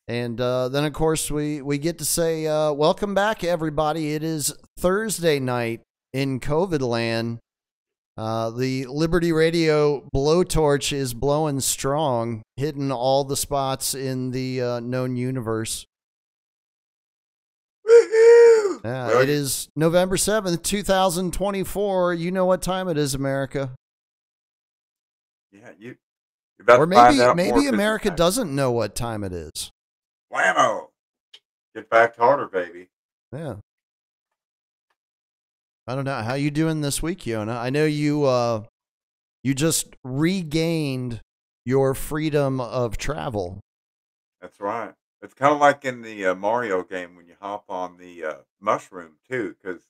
And then, of course, we get to say, welcome back, everybody. It is Thursday night in COVID land. The Liberty Radio blowtorch is blowing strong, hitting all the spots in the known universe. Woohoo! It is November 7th, 2024. You know what time it is, America. Yeah, you're about or to find maybe out maybe more America doesn't know what time it is. Whammo! Get back harder, baby. Yeah. I don't know how you doing this week, Yona. I know you just regained your freedom of travel. That's right. It's kind of like in the Mario game when you hop on the mushroom too, because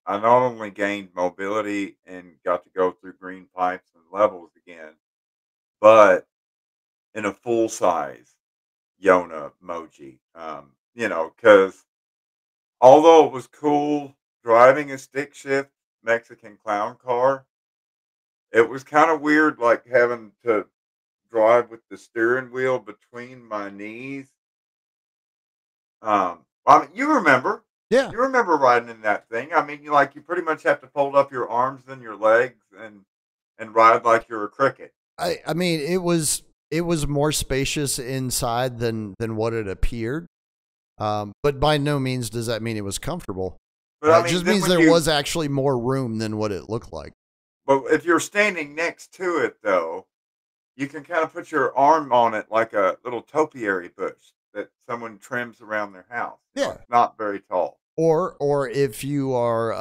I not only gained mobility and got to go through green pipes and levels again, but in a full size Yona emoji. Because although it was cool driving a stick shift Mexican clown car, it was kind of weird, like having to drive with the steering wheel between my knees. I mean, Yeah. you remember riding in that thing. I mean, you pretty much have to fold up your arms and your legs and ride like you're a cricket. I mean it was more spacious inside than what it appeared. But by no means does that mean it was comfortable. But I It mean, just then means there was actually more room than what it looked like. But if you're standing next to it, though, you can kind of put your arm on it like a little topiary bush that someone trims around their house. Yeah. It's not very tall. Or if you are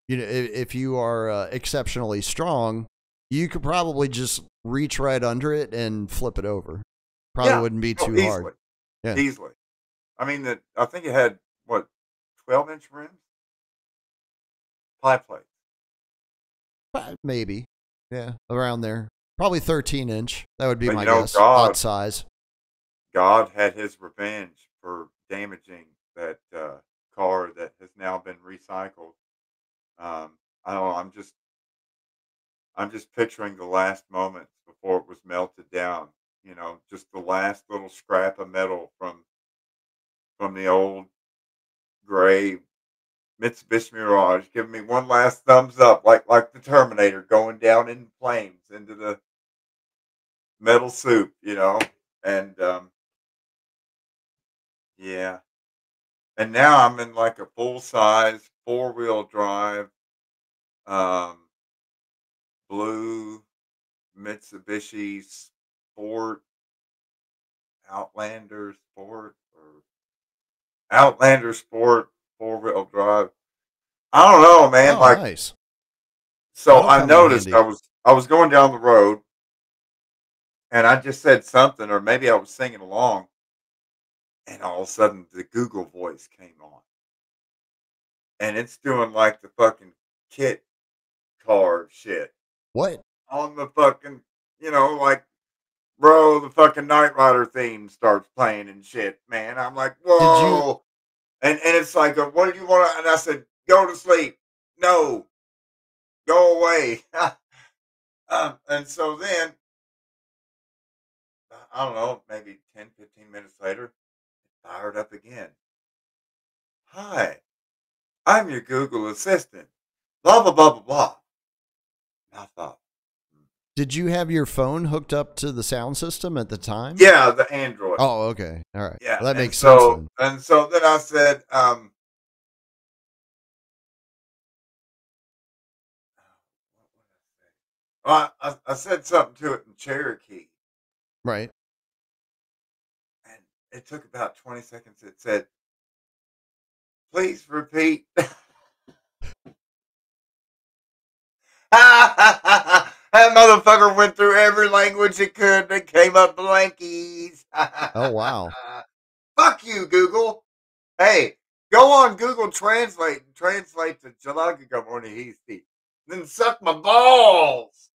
if you are exceptionally strong, you could probably just reach right under it and flip it over. Probably wouldn't be too easily, hard. Yeah. Easily. I mean, I think it had, what, 12-inch rims? Pie plates. Maybe. Yeah, around there. Probably 13-inch. That would be But my guess. God, Odd size. God had his revenge for damaging that car that has now been recycled. I don't know. I'm just picturing the last moments before it was melted down. Just the last little scrap of metal from the old gray Mitsubishi Mirage, giving me one last thumbs up, like the Terminator going down in flames into the metal soup, and yeah. And now I'm in like a full size 4-wheel drive, um, blue Mitsubishi Sport Outlander Sport 4-wheel drive. I don't know, man. Oh, nice. So That'll I come in noticed handy. I was going down the road and I just said something, or maybe I was singing along, and all of a sudden the Google voice came on, and it's doing like the fucking kit car shit What? on the fucking, like, bro, the fucking Knight Rider theme starts playing and shit, man. I'm like, Did you whoa, and it's like, what do you want? And I said, go to sleep. No, go away. And so then, I don't know, maybe 10, 15 minutes later, it fired up again. Hi, I'm your Google Assistant. Blah, blah, blah, blah, blah. And I thought, did you have your phone hooked up to the sound system at the time? yeah, the Android. Oh, okay. All right. Yeah. Well, that makes sense then. And so then I said, I said something to it in Cherokee. Right. And it took about 20 seconds. It said, please repeat. That motherfucker went through every language it could and came up blankies. Oh, wow. Fuck you, Google. Hey, go on Google Translate and translate to Jalagaga Mornihisi. Then suck my balls.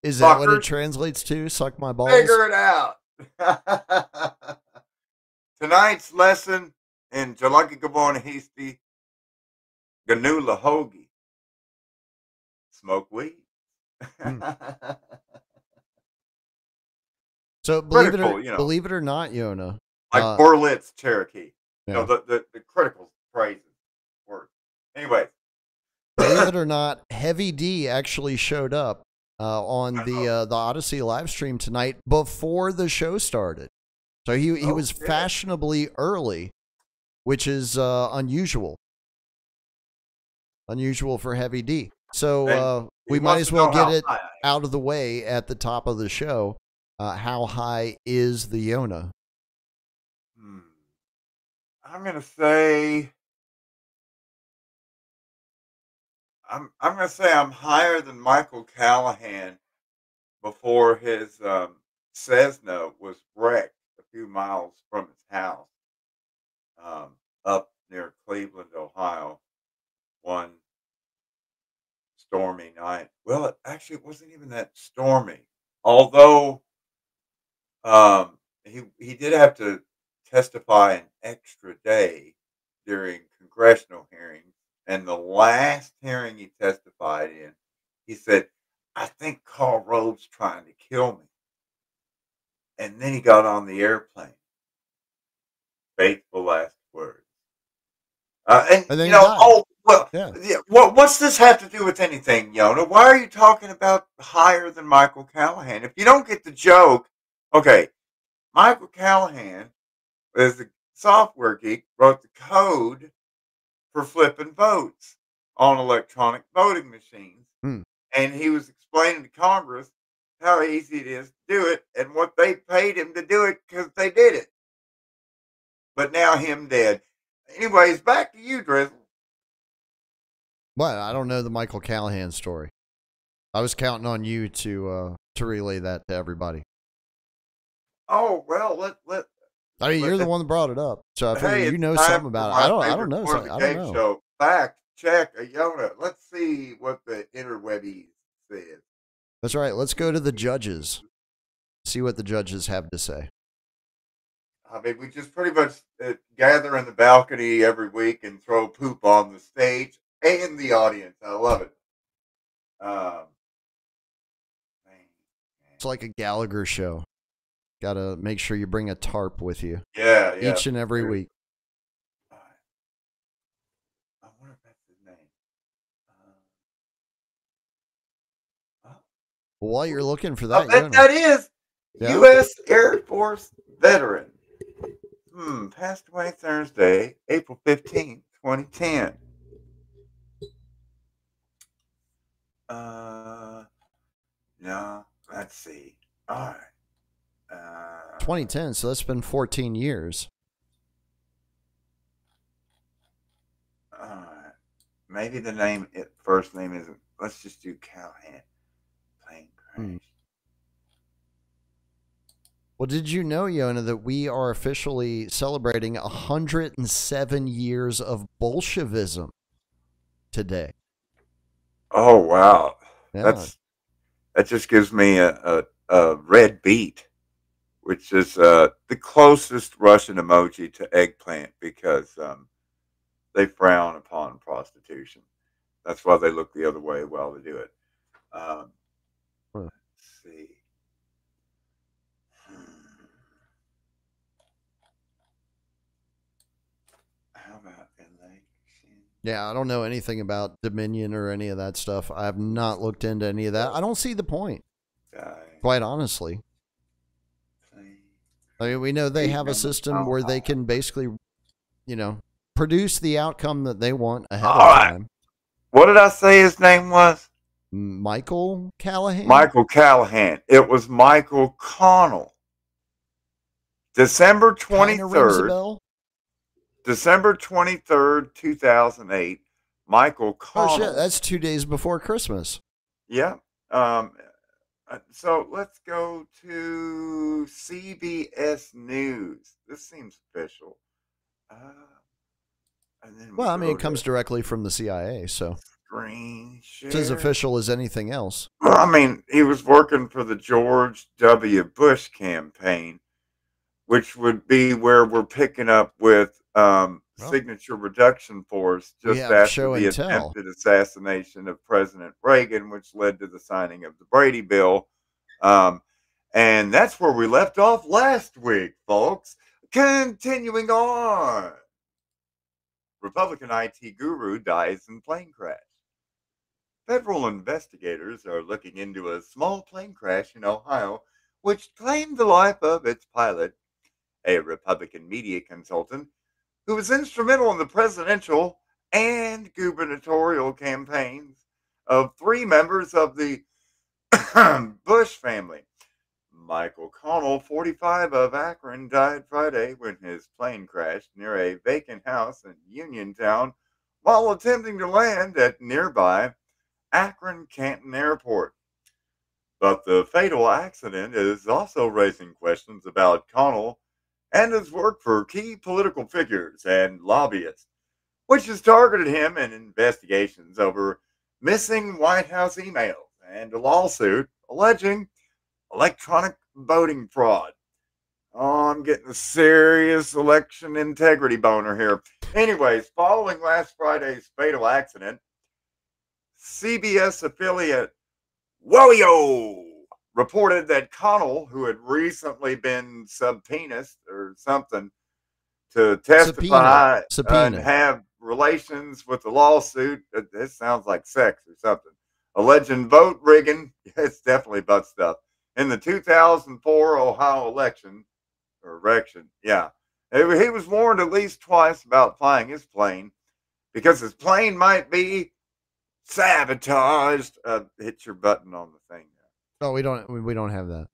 Is that what it Fuckers. translates to? Suck my balls? Figure it out. Tonight's lesson in Jalagaga Mornihisi, Ganula Hoagie. Smoke weed. So critical, believe it or not, Yona, like Berlitz Cherokee. Yeah. The critical phrases, words. Anyway, believe it or not, Heavy D actually showed up on the Odyssey live stream tonight before the show started. So he was fashionably early, which is unusual. Unusual for Heavy D. So we might as well get it out of the way at the top of the show. How high is the Yona? I'm gonna say I'm gonna say I'm higher than Michael Callahan before his Cessna was wrecked a few miles from his house up near Cleveland, Ohio, one stormy night. Well, it wasn't even that stormy, although he did have to testify an extra day during congressional hearings. And the last hearing he testified in, he said, "I think Karl Rove's trying to kill me." And then he got on the airplane. Faithful last words. And then you know, oh well, yeah. What's this have to do with anything, Yona? Why are you talking about higher than Michael Callahan? If you don't get the joke, okay, Michael Callahan is a software geek, wrote the code for flipping votes on electronic voting machines. And he was explaining to Congress how easy it is to do it and what they paid him to do it because they did it. But now him dead. Anyways, back to you, Drizzle. What? I don't know the Michael Callahan story. I was counting on you to relay that to everybody. Oh well, I mean, you're the one that brought it up, so I figure you know something about it. I don't know. I don't know. Show. Fact check, Yona. Let's see what the interwebbies said. That's right. Let's go to the judges. See what the judges have to say. I mean, we just pretty much gather in the balcony every week and throw poop on the stage and the audience. I love it. It's like a Gallagher show. Got to make sure you bring a tarp with you. Yeah. Each and every week. I wonder if that's his name. Well, while you're looking for that, that is U.S. Air Force veteran. Passed away Thursday, April 15th, 2010. No, let's see. All right. 2010, so that's been 14 years. All right. Maybe the first name isn't. Let's just do Callahan. Plane crash. Well, did you know, Yona, that we are officially celebrating 107 years of Bolshevism today? Oh, wow. Yeah. That just gives me a red beet, which is the closest Russian emoji to eggplant because they frown upon prostitution. That's why they look the other way while they do it. Let's see. How about election? Yeah, I don't know anything about Dominion or any of that stuff. I have not looked into any of that. I don't see the point, quite honestly. I mean, we know they have a system where they can basically, produce the outcome that they want ahead of time. What did I say his name was? Michael Callahan? Michael Callahan. It was Michael Connell. December 23rd. December 23rd, 2008. Michael Connell. Oh, shit. That's 2 days before Christmas. Yeah. So let's go to CBS News. This seems official. Well, I mean, it comes directly from the CIA, so screen share. It's as official as anything else. Well, I mean, he was working for the George W. Bush campaign, which would be where we're picking up with signature reduction force just after the attempted assassination of President Reagan, which led to the signing of the Brady Bill. And that's where we left off last week, folks. Continuing on. Republican IT guru dies in plane crash. Federal investigators are looking into a small plane crash in Ohio, which claimed the life of its pilot, a Republican media consultant who was instrumental in the presidential and gubernatorial campaigns of three members of the Bush family. Michael Connell, 45, of Akron, died Friday when his plane crashed near a vacant house in Uniontown while attempting to land at nearby Akron Canton Airport. But the fatal accident is also raising questions about Connell and his work for key political figures and lobbyists, which has targeted him in investigations over missing White House emails and a lawsuit alleging electronic voting fraud. Oh, I'm getting a serious election integrity boner here. Anyways, following last Friday's fatal accident, CBS affiliate Whoa reported that Connell, who had recently been subpoenaed or something to testify and have relations with the lawsuit, this sounds like sex or something, alleging vote rigging, it's definitely butt stuff, in the 2004 Ohio election. Yeah. He was warned at least twice about flying his plane because his plane might be sabotaged. Hit your button on the thing. Oh, we don't have that.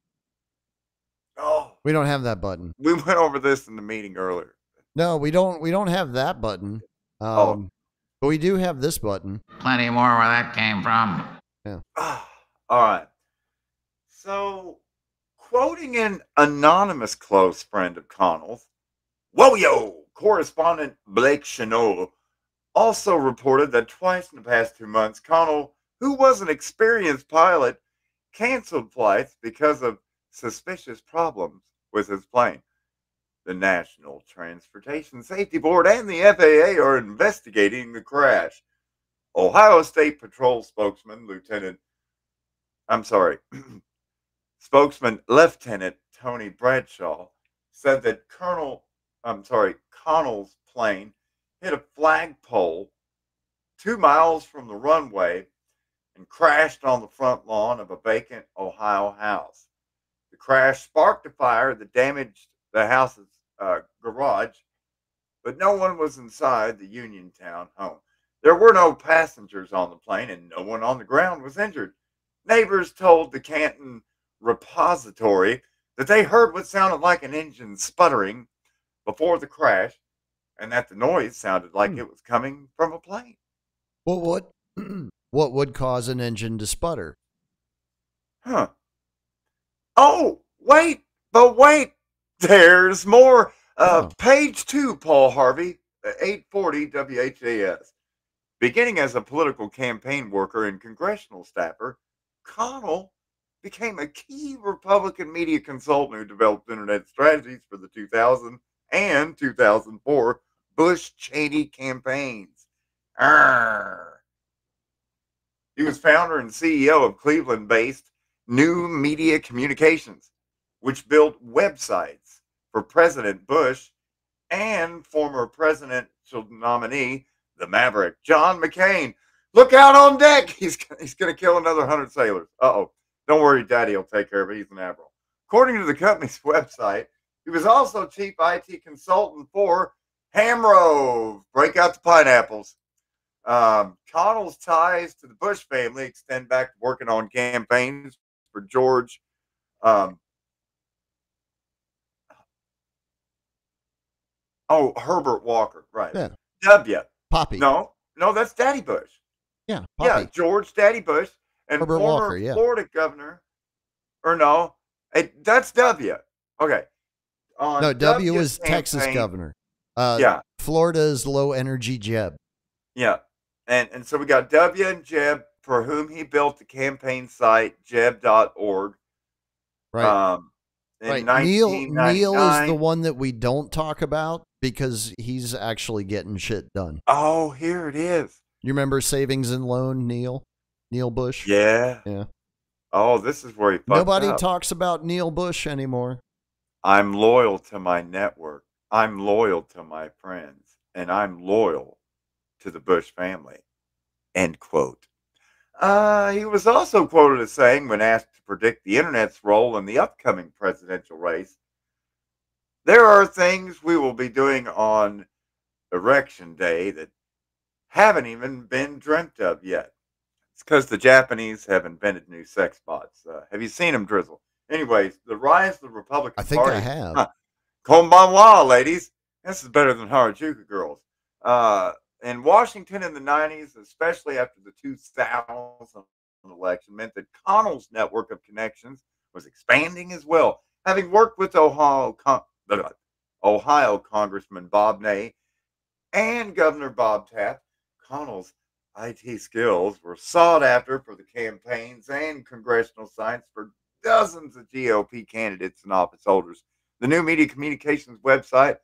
Oh, we don't have that button. We went over this in the meeting earlier. No, we don't have that button. But we do have this button. Plenty more where that came from. Yeah. All right. So, quoting an anonymous close friend of Connell's, correspondent Blake Chanot also reported that twice in the past 2 months, Connell, who was an experienced pilot, canceled flights because of suspicious problems with his plane. The National Transportation Safety Board and the FAA are investigating the crash. Ohio State Patrol spokesman Lieutenant Tony Bradshaw said that Connell's plane hit a flagpole 2 miles from the runway and crashed on the front lawn of a vacant Ohio house. The crash sparked a fire that damaged the house's garage, but no one was inside the Uniontown home. There were no passengers on the plane, and no one on the ground was injured. Neighbors told the Canton Repository that they heard what sounded like an engine sputtering before the crash, and that the noise sounded like it was coming from a plane. Well, what would cause an engine to sputter? Huh. Oh, wait, there's more. Page 2, Paul Harvey, 840 WHAS. Beginning as a political campaign worker and congressional staffer, Connell became a key Republican media consultant who developed internet strategies for the 2000 and 2004 Bush-Cheney campaigns. He was founder and CEO of Cleveland-based New Media Communications, which built websites for President Bush and former presidential nominee, the Maverick, John McCain. Look out on deck. He's going to kill another 100 sailors. Uh-oh. Don't worry, Daddy will take care of it. He's an admiral. According to the company's website, he was also chief IT consultant for Hamrove. Break out the pineapples. Connell's ties to the Bush family extend back to working on campaigns for George Herbert Walker, right? Yeah. W. Poppy. No, that's Daddy Bush. Yeah, Poppy. Yeah, George Daddy Bush and Herbert former Walker, yeah. Florida governor. Or no, that's W. Okay. No, W was Texas governor. Yeah. Florida's low energy Jeb. Yeah. And so we got W and Jeb, for whom he built the campaign site, jeb.org. Right. In Right. Neil is the 1999. one that we don't talk about because he's actually getting shit done. Oh, here it is. You remember Savings and Loan, Neil? Neil Bush? Yeah. Yeah. Oh, this is where he fucked Nobody up. talks about Neil Bush anymore. I'm loyal to my network. I'm loyal to my friends, and I'm loyal to the Bush family. End quote. He was also quoted as saying, when asked to predict the internet's role in the upcoming presidential race, there are things we will be doing on Election Day that haven't even been dreamt of yet. It's because the Japanese have invented new sex bots. Have you seen them, Drizzle? Anyways, the rise of the I Republican think I Party. have. Konbanwa, ladies. This is better than Harajuku girls. Uh, in Washington in the 90s, especially after the 2000 election, meant that Connell's network of connections was expanding as well. Having worked with Ohio Congressman Bob Ney and Governor Bob Taft, Connell's IT skills were sought after for the campaigns and congressional sites for dozens of GOP candidates and office holders. The new media communications website,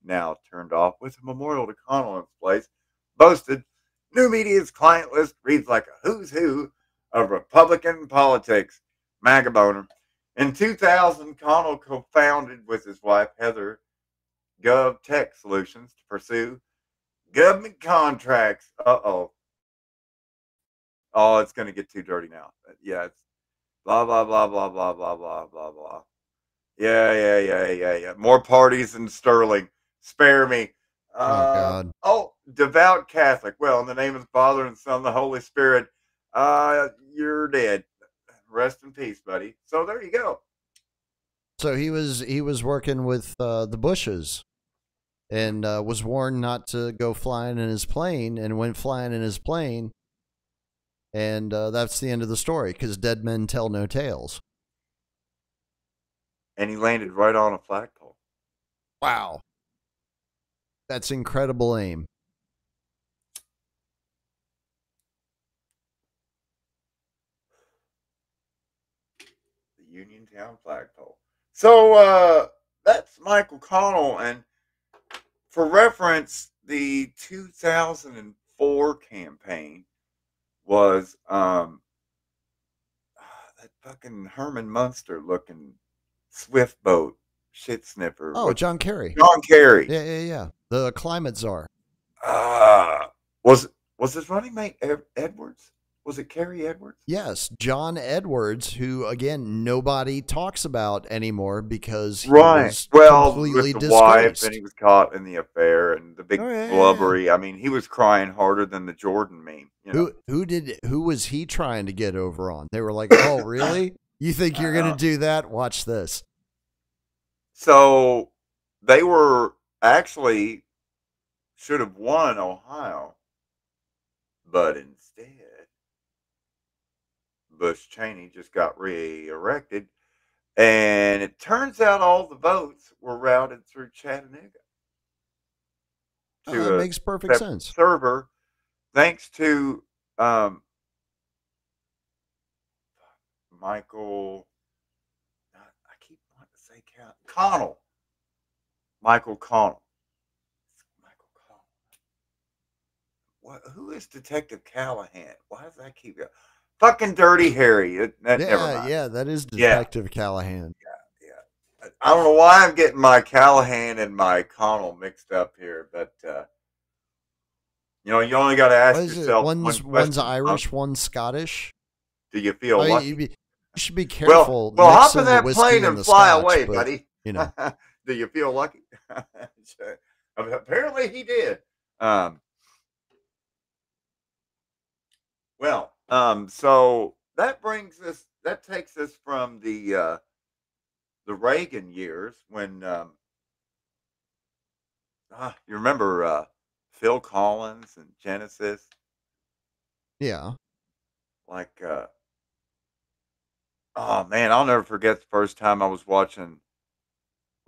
now turned off with a memorial to Connell in its place, boasted new media's client list reads like a who's who of Republican politics. MAGA boner. In 2000, Connell co-founded with his wife Heather Gov Tech Solutions to pursue government contracts. Oh, it's going to get too dirty now. Yeah, it's blah, blah, blah, blah, blah, blah, blah, blah, blah. Yeah. More parties than Sterling. Spare me. Oh, God. Devout Catholic. Well, in the name of the Father and Son and the Holy Spirit, you're dead. Rest in peace, buddy. So there you go. So he was working with the Bushes, and was warned not to go flying in his plane, and went flying in his plane, and that's the end of the story, because dead men tell no tales. And he landed right on a flagpole. Wow. That's incredible aim. The Uniontown flagpole. So that's Michael Connell, and for reference, the 2004 campaign was that fucking Herman Munster looking swift boat shit sniffer. Oh, John Kerry. John Kerry. Yeah. The climate czar. Was his running mate Edwards? Was it Kerry Edwards? Yes, John Edwards, who again nobody talks about anymore because he was completely with the disgraced. wife, and he was caught in the affair, and the big blubbery. Yeah. I mean, he was crying harder than the Jordan meme. You know? Who was he trying to get over on? They were like, "Oh, really? You think you're gonna do that? Watch this." So they were actually should have won Ohio, but instead Bush Cheney just got re-elected, and it turns out all the votes were routed through Chattanooga to that makes perfect sense. Server, thanks to Michael. I keep wanting to say Connell. Michael Connell. What? Who is Detective Callahan? Why does that keep going? Fucking Dirty Harry. Never mind. Yeah, that is Detective Callahan. Yeah. I don't know why I'm getting my Callahan and my Connell mixed up here, but you only got to ask yourself one's Irish, one's Scottish. Do you feel lucky? You should be careful. Well, hop in that plane and fly away, buddy. Do you feel lucky? Apparently he did. So that takes us from the Reagan years when you remember Phil Collins and Genesis? Yeah. Like oh man, I'll never forget the first time I was watching,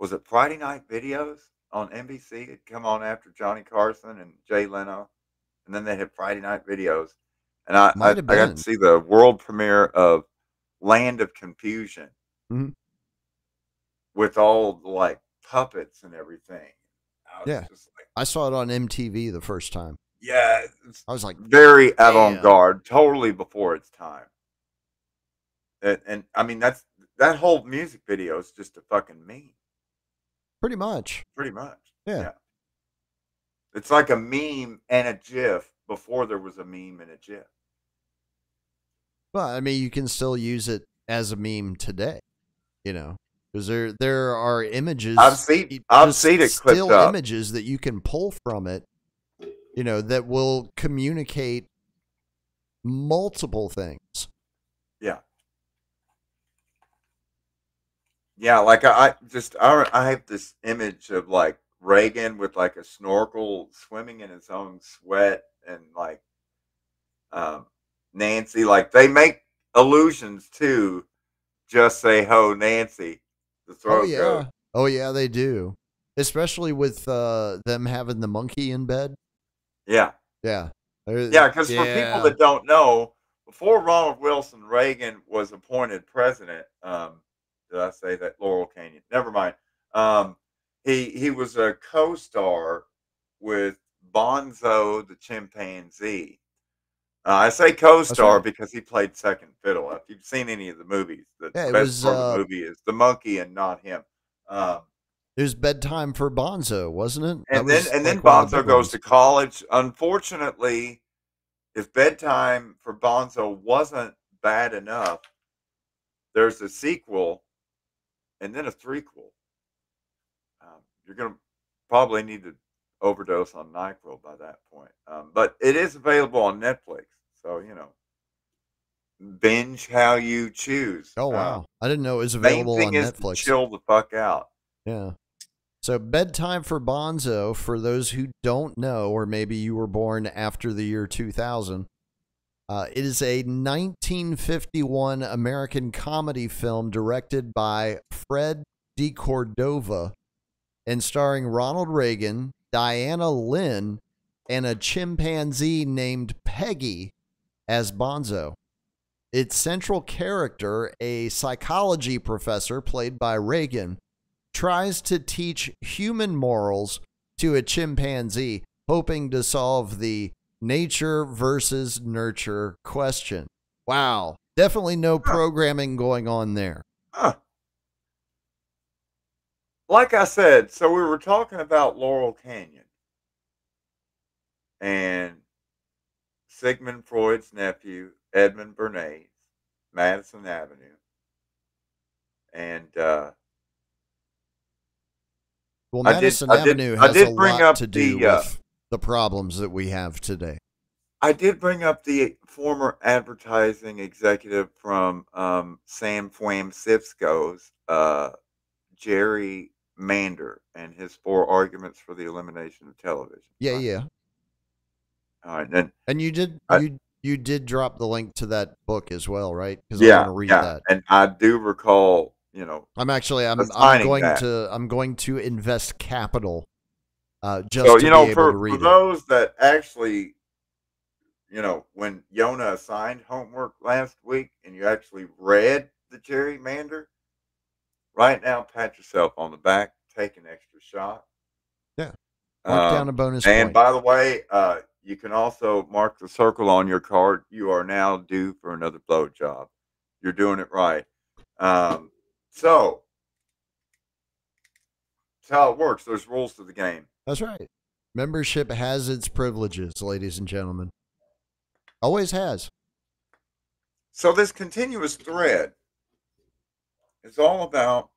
was it Friday Night Videos on NBC? It'd come on after Johnny Carson and Jay Leno, and then they had Friday Night Videos. And I got to see the world premiere of Land of Confusion with all the puppets and everything. I saw it on MTV the first time. Yeah, I was like, very avant-garde, totally before its time. And I mean, that whole music video is just a fucking meme. Pretty much. Pretty much. Yeah. It's like a meme and a GIF before there was a meme and a GIF. Well, I mean, you can still use it as a meme today, because there are images. I've seen it clipped still up. images that you can pull from it, that will communicate multiple things. Yeah. Yeah, like I have this image of like Reagan with like a snorkel swimming in his own sweat, and like Nancy, like they make allusions to Just Say Ho Nancy, the throat goat. Oh yeah, they do. Especially with them having the monkey in bed. Yeah. Yeah. Yeah, because for people that don't know, before Ronald Wilson Reagan was appointed president, did I say that? Laurel Canyon. Never mind. He was a co-star with Bonzo the chimpanzee. I say co-star because he played second fiddle. If you've seen any of the movies, the best part of the movie is the monkey and not him. It was bedtime for Bonzo, wasn't it? And then Bonzo goes to college. Unfortunately, if bedtime for Bonzo wasn't bad enough, there's a sequel and then a threequel. You're going to probably need to overdose on NyQuil by that point. But it is available on Netflix. So, binge how you choose. Oh, wow. I didn't know it was available on Netflix. Chill the fuck out. Yeah. So bedtime for Bonzo, for those who don't know, or maybe you were born after the year 2000, it is a 1951 American comedy film directed by Fred DeCordova and starring Ronald Reagan, Diana Lynn, and a chimpanzee named Peggy as Bonzo. Its central character, a psychology professor played by Reagan, tries to teach human morals to a chimpanzee, hoping to solve the nature versus nurture question. Wow. Definitely no programming going on there. Like I said, so we were talking about Laurel Canyon and Sigmund Freud's nephew, Edmund Bernays, Madison Avenue. And well, Madison Avenue has a lot to do with the problems that we have today. I did bring up the former advertising executive from San Francisco's Jerry Mander and his 4 arguments for the elimination of television. Yeah, right? yeah. All right, and you did drop the link to that book as well, right? Because I want to read that. And I do recall, I'm going to invest capital just to be able to read it. For those that actually, when Yona assigned homework last week and you actually read the Jerry Mander, right now, pat yourself on the back, take an extra shot. Yeah. Mark down a bonus point. And by the way, you can also mark the circle on your card. You are now due for another blowjob. You're doing it right. So, that's how it works. There's rules to the game. That's right. Membership has its privileges, ladies and gentlemen. Always has. So this continuous thread is all about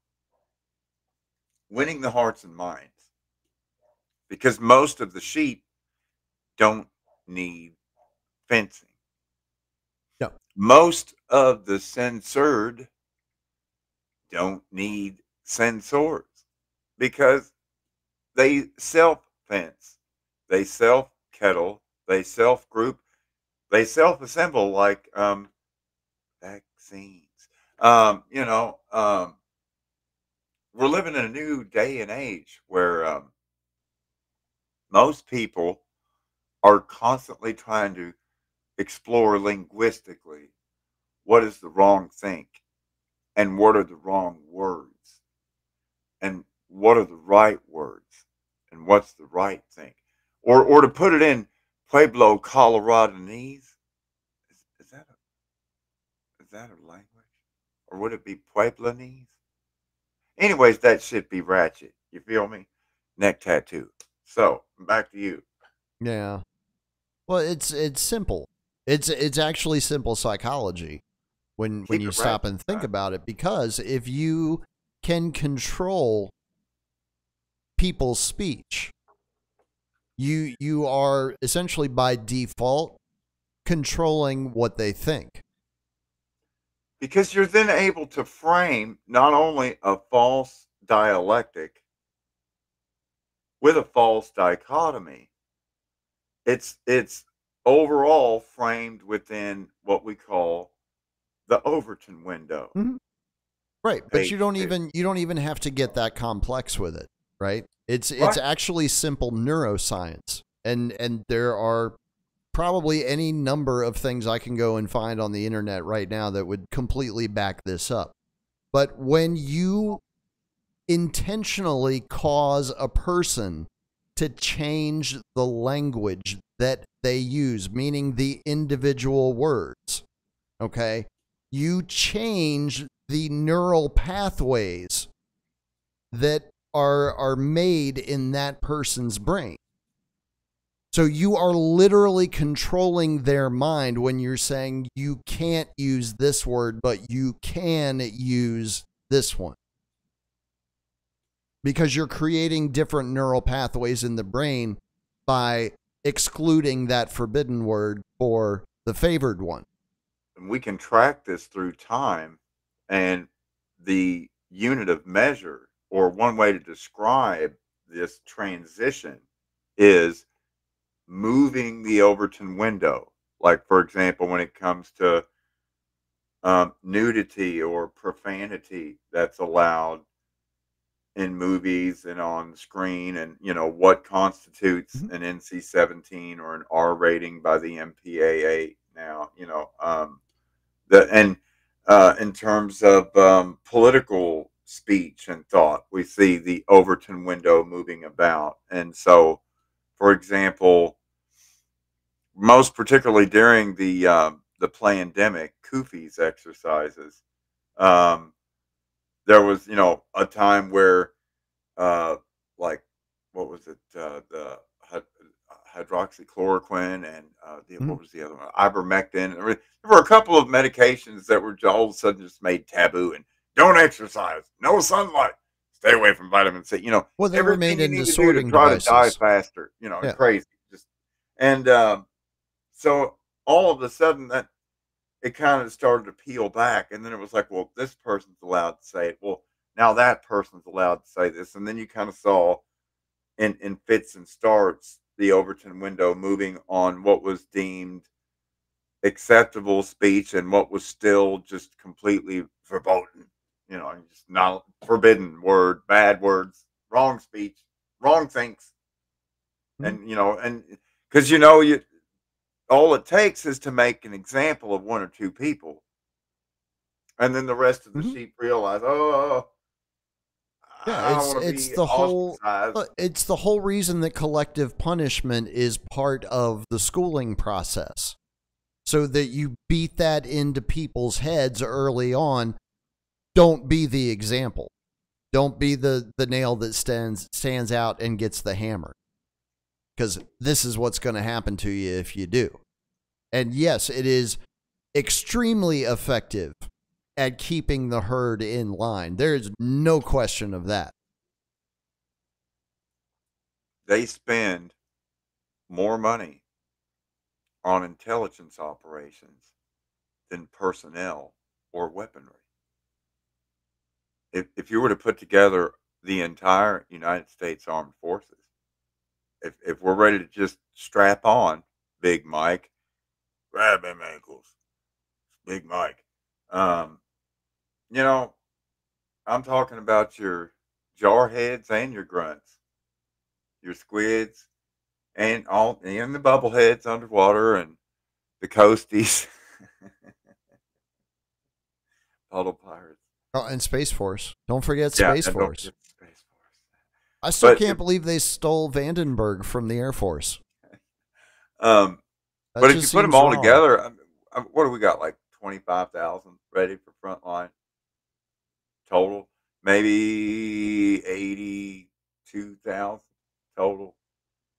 winning the hearts and minds. Because most of the sheep don't need fencing. No. Most of the censored don't need censors because they self-fence, they self-kettle, they self-group, they self-assemble like vaccines. We're living in a new day and age where most people are constantly trying to explore linguistically what is the wrong think and what are the wrong words and what are the right words and what's the right thing, or to put it in Pueblo Coloradanese, is that a language? or would it be Pueblanese? Anyways, that should be ratchet. You feel me? Neck tattoo. So back to you. Yeah. Well, it's simple. It's actually simple psychology when Keep you it stop ratchet. and think about it, because if you can control people's speech, you are essentially by default controlling what they think. Because you're then able to frame not only a false dialectic with a false dichotomy, it's overall framed within what we call the Overton window. Mhm. Right, but Page two. you don't even have to get that complex with it, right? It's Right. actually simple neuroscience. And there are probably any number of things I can go and find on the internet right now that would completely back this up. But when you intentionally cause a person to change the language that they use, meaning the individual words, okay, you change the neural pathways that are made in that person's brain. So you are literally controlling their mind when you're saying you can't use this word, but you can use this one. Because you're creating different neural pathways in the brain by excluding that forbidden word for the favored one. And we can track this through time, and the unit of measure, or one way to describe this transition, is moving the Overton window. Like, for example, when it comes to nudity or profanity that's allowed in movies and on screen, and what constitutes Mhm. an NC-17 or an R rating by the MPAA now. The and In terms of political speech and thought, we see the Overton window moving about. And so, for example, most particularly during the pandemic, Kufi's exercises, um, there was a time where like, what was it, hydroxychloroquine, and Mhm. what was the other one, ivermectin. There were a couple of medications that were all of a sudden just made taboo, and don't exercise, no sunlight, stay away from vitamin C. Well, they were Everything made you into need to do to sorting try to die devices. faster. And Yeah. crazy. Just and So all of a sudden that it kind of started to peel back, and then it was like, well, this person's allowed to say it. Well, now that person's allowed to say this, and then you kind of saw in fits and starts the Overton window moving on what was deemed acceptable speech and what was still just completely verboten. Just not forbidden word, bad words, wrong speech, wrong things, Mhm. and because you all it takes is to make an example of one or two people, and then the rest of the Mhm. sheep realize, oh, Yeah, I don't want to be ostracized. it's the whole reason that collective punishment is part of the schooling process. So that you beat that into people's heads early on. Don't be the example. Don't be the nail that stands out and gets the hammer. Because this is what's going to happen to you if you do. And yes, it is extremely effective at keeping the herd in line. There's no question of that. They spend more money on intelligence operations than personnel or weaponry. If you were to put together the entire United States Armed Forces, if we're ready to just strap on Big Mike, grab him ankles, Big Mike. Um, you know, I'm talking about your jarheads and your grunts, your squids, and the bubbleheads underwater, and the coasties, puddle pirates. Oh, and Space Force. Don't forget Yeah, Space and don't Force. forget the Space Force. I still But can't believe they stole Vandenberg from the Air Force. um, That but if you just put them seems all wrong. together, what do we got? Like 25,000 ready for frontline. total. Maybe 82,000 total.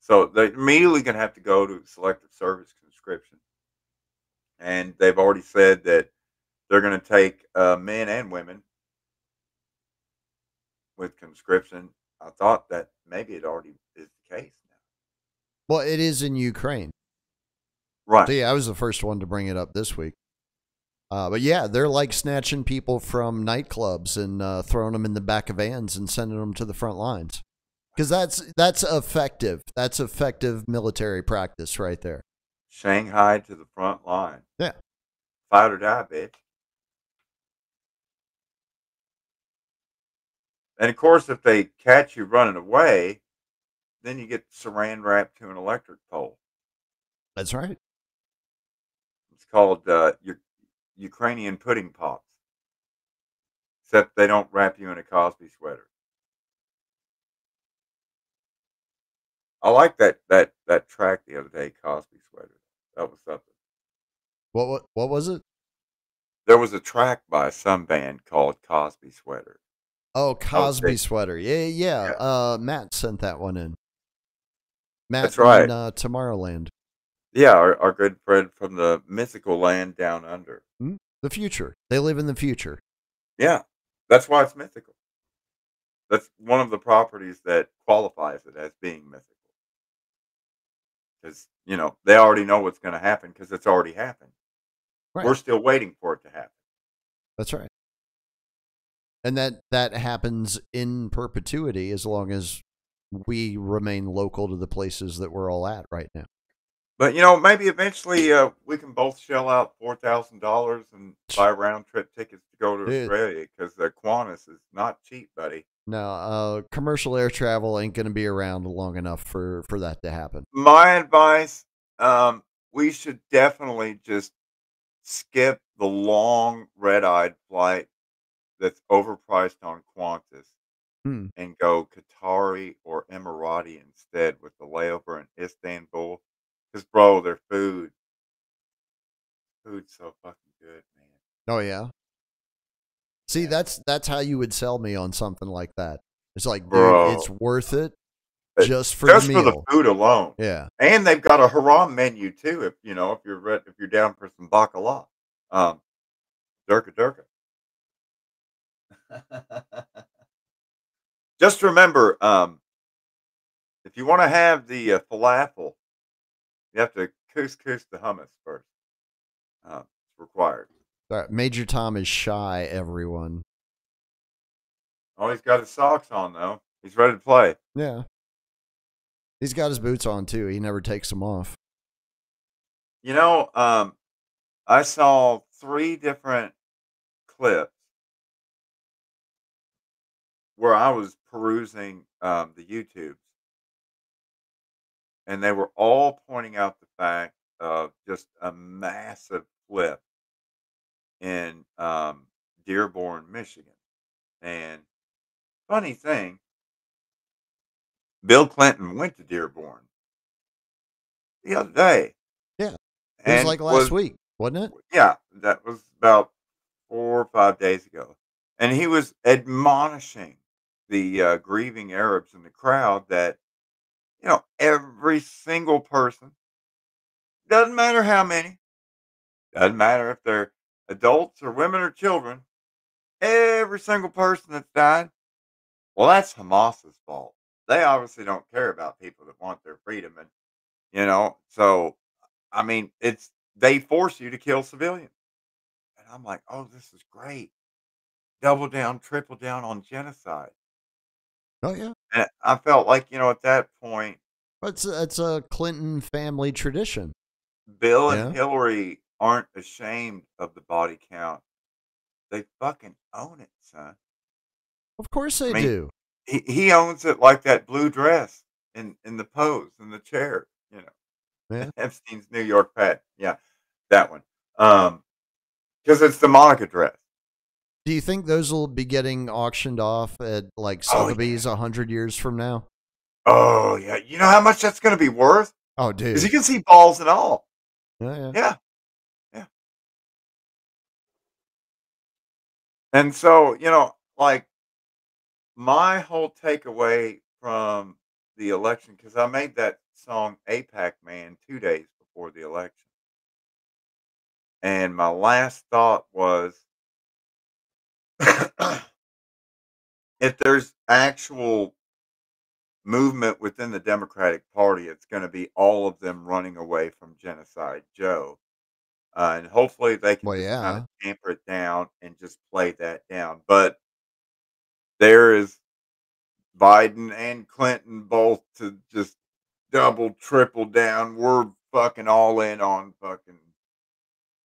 So they're immediately going to have to go to selective service conscription. And they've already said that they're going to take men and women with conscription. I thought that maybe it already is the case now. Well, it is in Ukraine. Right. So yeah, I was the first one to bring it up this week. But yeah, they're like snatching people from nightclubs and throwing them in the back of vans and sending them to the front lines. Because that's effective. That's effective military practice right there. Shanghai to the front line. Yeah. Fight or die, bitch. And of course, if they catch you running away, then you get saran wrapped to an electric pole. That's right. It's called your Ukrainian pudding pops. Except they don't wrap you in a Cosby sweater. I like that track the other day, Cosby sweater. That was something. What was it? There was a track by some band called Cosby Sweater. Oh, Cosby sweater. Yeah. Yeah. Matt sent that one in. Matt That's right. in Tomorrowland. Yeah, our good friend from the mythical land down under. The future. They live in the future. Yeah, that's why it's mythical. That's one of the properties that qualifies it as being mythical. Because, they already know what's going to happen because it's already happened. Right. We're still waiting for it to happen. That's right. And that happens in perpetuity as long as we remain local to the places that we're all at right now. But, maybe eventually we can both shell out $4,000 and buy round trip tickets to go to Australia because the Qantas is not cheap, buddy. No, commercial air travel ain't going to be around long enough for that to happen. My advice, we should definitely just skip the long red-eyed flight that's overpriced on Qantas and go Qatari or Emirati instead with the layover in Istanbul. Because, bro, their food's so fucking good, man. Oh, yeah? See, that's how you would sell me on something like that. It's like, dude, it's worth it just for the meal. For the food alone. Yeah. And they've got a haram menu, too, if you're down for some bacala. Durka. Just remember, if you want to have the falafel, you have to couscous the hummus first. It's required. All right, Major Tom is shy, everyone. Oh, he's got his socks on, though. He's ready to play. Yeah. He's got his boots on, too. He never takes them off. I saw 3 different clips where I was perusing the YouTubes, and they were all pointing out the fact of just a massive flip in Dearborn, Michigan. And funny thing, Bill Clinton went to Dearborn the other day. Yeah. It was like last week, wasn't it? Yeah, that was about 4 or 5 days ago. And he was admonishing the grieving Arabs in the crowd that, every single person, doesn't matter how many, doesn't matter if they're adults or women or children, every single person that's died, well, that's Hamas's fault. They obviously don't care about people that want their freedom. And, so, I mean, they force you to kill civilians. And I'm like, oh, this is great. Double down, triple down on genocide. Oh, yeah. And I felt like, at that point, It's a Clinton family tradition. Bill and Hillary aren't ashamed of the body count. They fucking own it, son. Of course they do. He owns it like that blue dress in the pose, in the chair, Yeah. Epstein's New York Pat. Yeah, that one. Because it's the Monica dress. Do you think those will be getting auctioned off at like Sotheby's 100 years from now? Oh, yeah. You know how much that's going to be worth? Oh, dude. Because you can see balls and all. Yeah. And so, like my whole takeaway from the election, because I made that song APAC Man 2 days before the election. And my last thought was if there's actual movement within the Democratic Party, it's going to be all of them running away from Genocide Joe. And hopefully they can Well, just kind of yeah. tamper it down and just play that down. But there is Biden and Clinton both to just double, triple down. We're fucking all in on fucking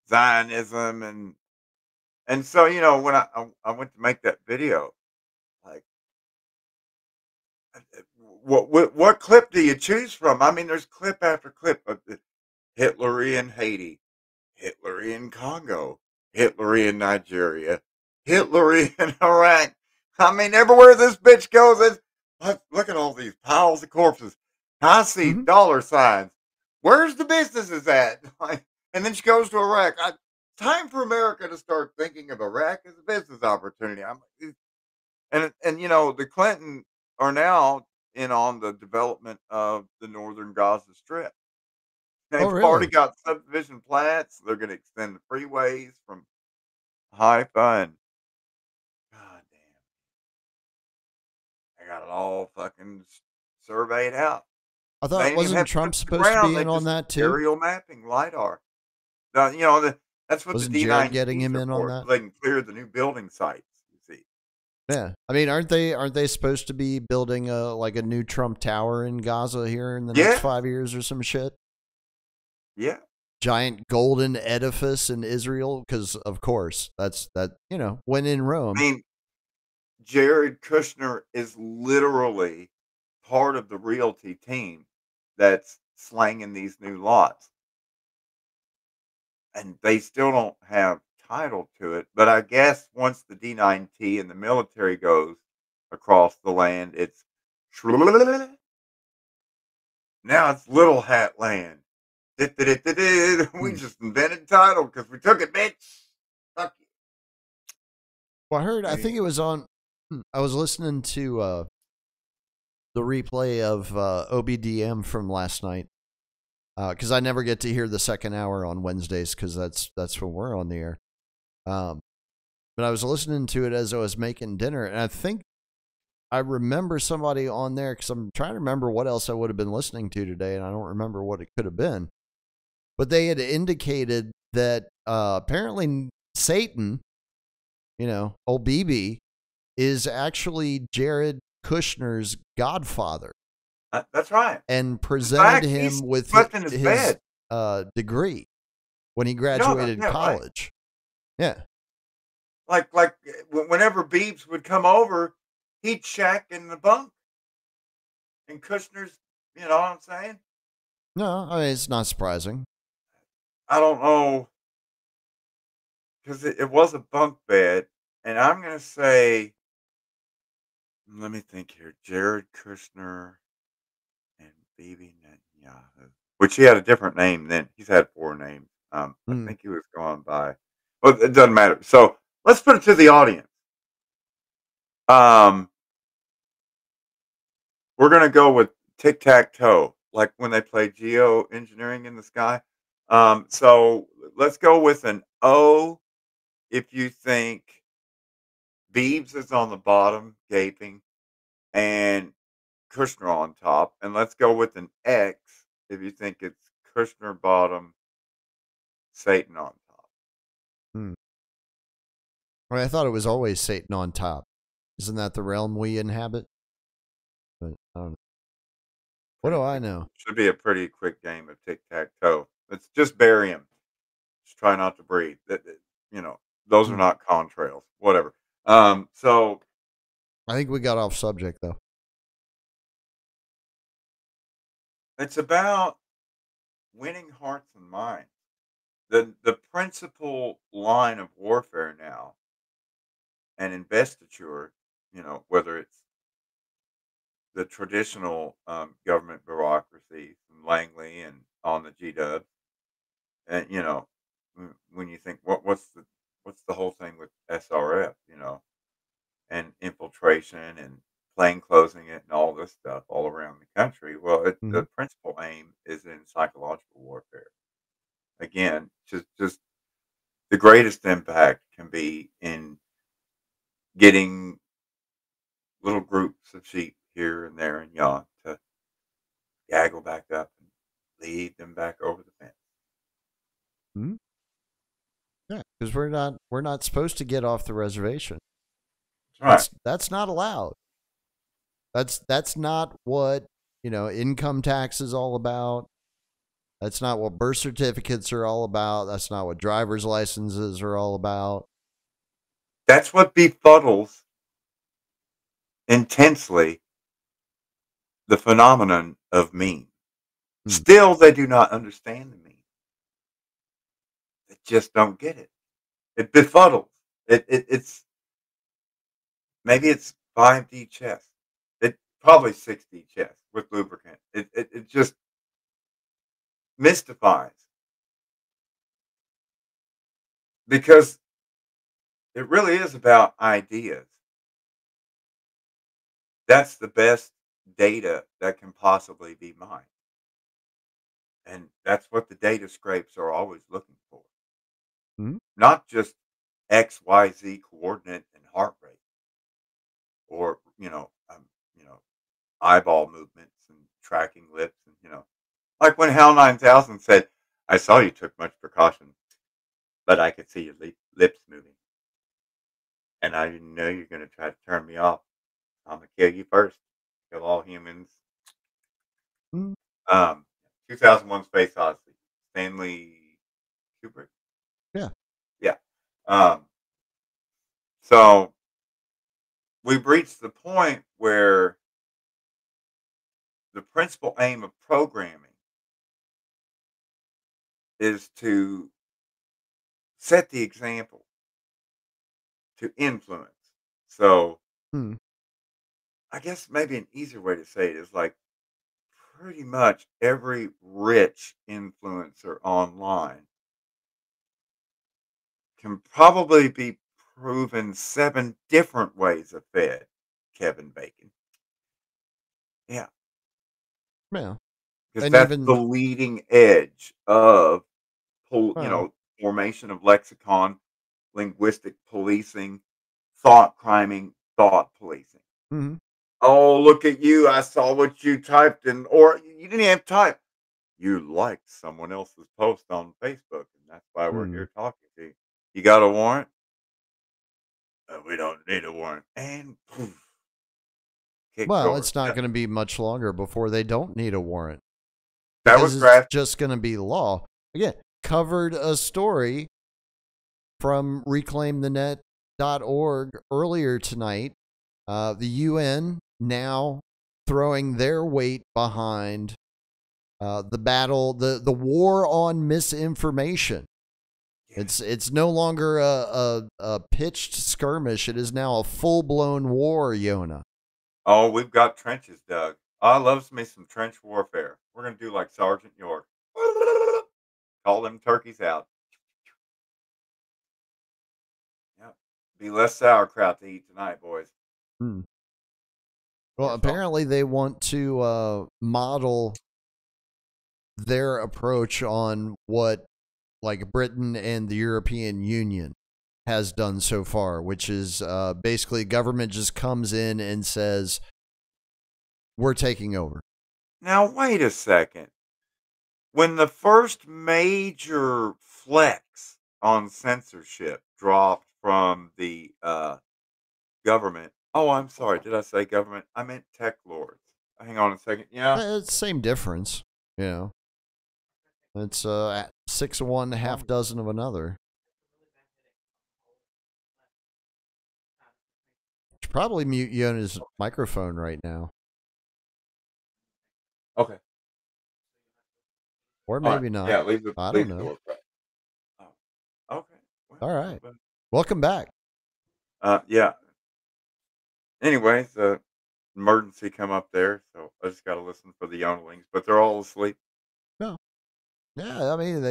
Zionism and so when I went to make that video, like, what clip do you choose from? I mean, there's clip after clip of Hitler in Haiti, Hitler in Congo, Hitler in Nigeria, Hitler in Iraq. I mean, everywhere this bitch goes, look at all these piles of corpses. I see Hmm. dollar signs. Where's the businesses at? Like, and then she goes to Iraq. Time for America to start thinking of Iraq as a business opportunity. The Clinton are now in on the development of the northern Gaza Strip. Oh, They've already really? got subdivision plats. They're going to extend the freeways from Haifa and God damn, I got it all fucking surveyed out. I They thought didn't even wasn't have to put Trump it to the supposed to ground. be They in on just that too? aerial mapping lidar. That's what the Wasn't Jared getting D9Ts him are in on for, that? so they can clear the new building sites. You see? Yeah. I mean, aren't they supposed to be building a new Trump Tower in Gaza here in the next Yeah, 5 years or some shit? yeah. Giant golden edifice in Israel, because of course when in I Rome. mean, Jared Kushner is literally part of the realty team that's slanging these new lots. And they still don't have title to it. But I guess once the D9T and the military goes across the land, it's now it's Little Hat Land. We Hmm. just invented title because we took it, bitch. Fuck you. Well, I think it Anyway, was on. I was listening to the replay of OBDM from last night because I never get to hear the second hour on Wednesdays because that's when we're on the air. Um, but I was listening to it as I was making dinner, and I think I remember somebody on there because I'm trying to remember what else I would have been listening to today, and I don't remember what it could have been. But they had indicated that apparently Satan, old BB, is actually Jared Kushner's godfather that's right. and In presented fact, he's him with slept in his his bed. degree when he You know about graduated that, right? college. Yeah. Whenever Beebs would come over, he'd shack in the bunk. And Kushner's, you know what I'm saying? No, I mean, it's not surprising. I don't know because it was a bunk bed, and I'm gonna say, let me think here, Jared Kushner and Bibi Netanyahu, which he had a different name then. He's had 4 names. I Mm. think he was going by well, it doesn't matter. So, let's put it to the audience. Um, we're gonna go with tic-tac-toe, like when they play geoengineering in the sky. So let's go with an O if you think Beebs is on the bottom, gaping, and Kushner on top, and let's go with an X if you think it's Kushner bottom, Satan on top. Mm. I mean, I thought it was always Satan on top. Isn't that the realm we inhabit? But I don't know. What Pretty do I quick. know? Should be a pretty quick game of tic tac toe. Let's just bury him. Just try not to breathe. You know, those are Mm. not contrails. Whatever. So I think we got off subject though. it's about winning hearts and minds. The principal line of warfare now and investiture, whether it's the traditional government bureaucracy from Langley and on the GW, and when you think what's the whole thing with SRF, and infiltration and plain closing it and all this stuff all around the country. Well, Mm-hmm. the principal aim is in psychological warfare. Again, just the greatest impact can be in getting little groups of sheep here and there and yon to gaggle back up and lead them back over the fence. Mm-hmm. Yeah, because we're not supposed to get off the reservation. That's right. That's not allowed. That's not what income tax is all about. That's not what birth certificates are all about. That's not what driver's licenses are all about. That's what befuddles intensely the phenomenon of meme. Hmm. Still, they do not understand the meme. They just don't get it. It befuddles. It's maybe it's 5D chess. It probably 6D chess with lubricant. It just mystifies because it really is about ideas. That's the best data that can possibly be mined. And that's what the data scrapes are always looking for. Hmm. Not just XYZ coordinate and heart rate or, eyeball movements and tracking lips and, like when Hal 9000 said, I saw you took much precaution, but I could see your lips moving. And I know you're going to try to turn me off. I'm going to kill you first. Kill all humans. Hmm. 2001 Space Odyssey. Stanley Kubrick. Yeah. Yeah. So we've reached the point where the principal aim of programming is to set the example, to influence. So Hmm. I guess maybe an easier way to say it is like pretty much every rich influencer online can probably be proven 7 different ways of fed Kevin Bacon. Yeah, Yeah. because And that's the even leading edge of well, formation of lexicon, linguistic policing, thought criming, thought policing. hmm. Oh, look at you. I saw what you typed in, or you didn't even type. You liked someone else's post on Facebook, and that's why we're Hmm. here talking to you. You got a warrant? We don't need a warrant. And poof, kick Well, door. it's not going to be much longer before they don't need a warrant That was because it's graphic. just going to be law. Again, covered a story from reclaimthenet.org earlier tonight. The UN now throwing their weight behind the battle, the war on misinformation. Yeah. It's no longer a pitched skirmish. It is now a full blown war, Yona. Oh, we've got trenches dug. I loves me some trench warfare. We're gonna do like Sergeant York. Call them turkeys out. Yep. Be less sauerkraut to eat tonight, boys. Hmm. Well, More salt. apparently they want to model their approach on what like Britain and the European Union has done so far, which is basically government just comes in and says, we're taking over. Now wait a second. When the first major flex on censorship dropped from the government. Oh, I'm sorry. Did I say government? I meant tech lords. Hang on a second. Yeah. It's the same difference, you know. It's 6 of one, half dozen of another. Should probably mute Yona's microphone right now, Okay. or All right. maybe not. Yeah. I don't Leave the know. door cracked. Oh. Okay. Well, All no, right, but, welcome back. yeah. Anyways, emergency come up there, so I just got to listen for the younglings, but they're all asleep. No, yeah, I mean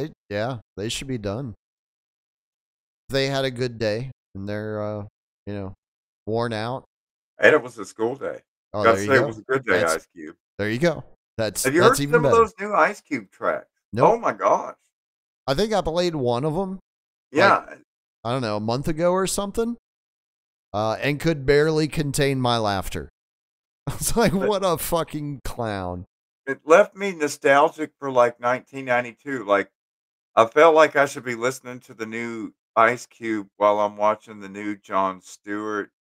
they should be done. They had a good day, and they're worn out. And it was a school day. Oh, Gotta there you say, it was go. a good day, That's Ice Cube. there you go. Have you That's heard even some of better. those new Ice Cube tracks? Nope. Oh my gosh. I think I played one of them. Yeah. Like, I don't know, a month ago or something. And could barely contain my laughter. I was like, what a fucking clown. It left me nostalgic for like 1992. Like, I felt like I should be listening to the new Ice Cube while I'm watching the new Jon Stewart,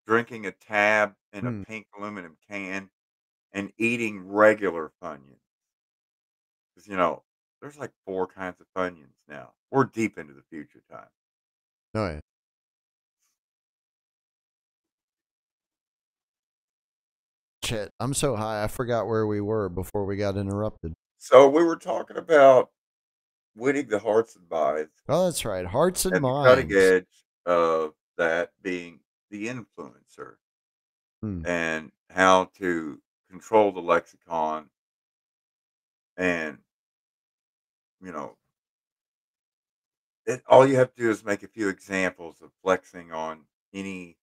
drinking a tab in a Hmm. pink aluminum can and eating regular Funyuns. Because, there's like 4 kinds of Funyuns now. We're deep into the future time. Oh, yeah. Shit, I'm so high, I forgot where we were before we got interrupted. So we were talking about winning the hearts and minds, Oh, that's right. Hearts and and the cutting minds. edge of that being the influencer Hmm. and how to control the lexicon and, you know, all you have to do is make a few examples of flexing on any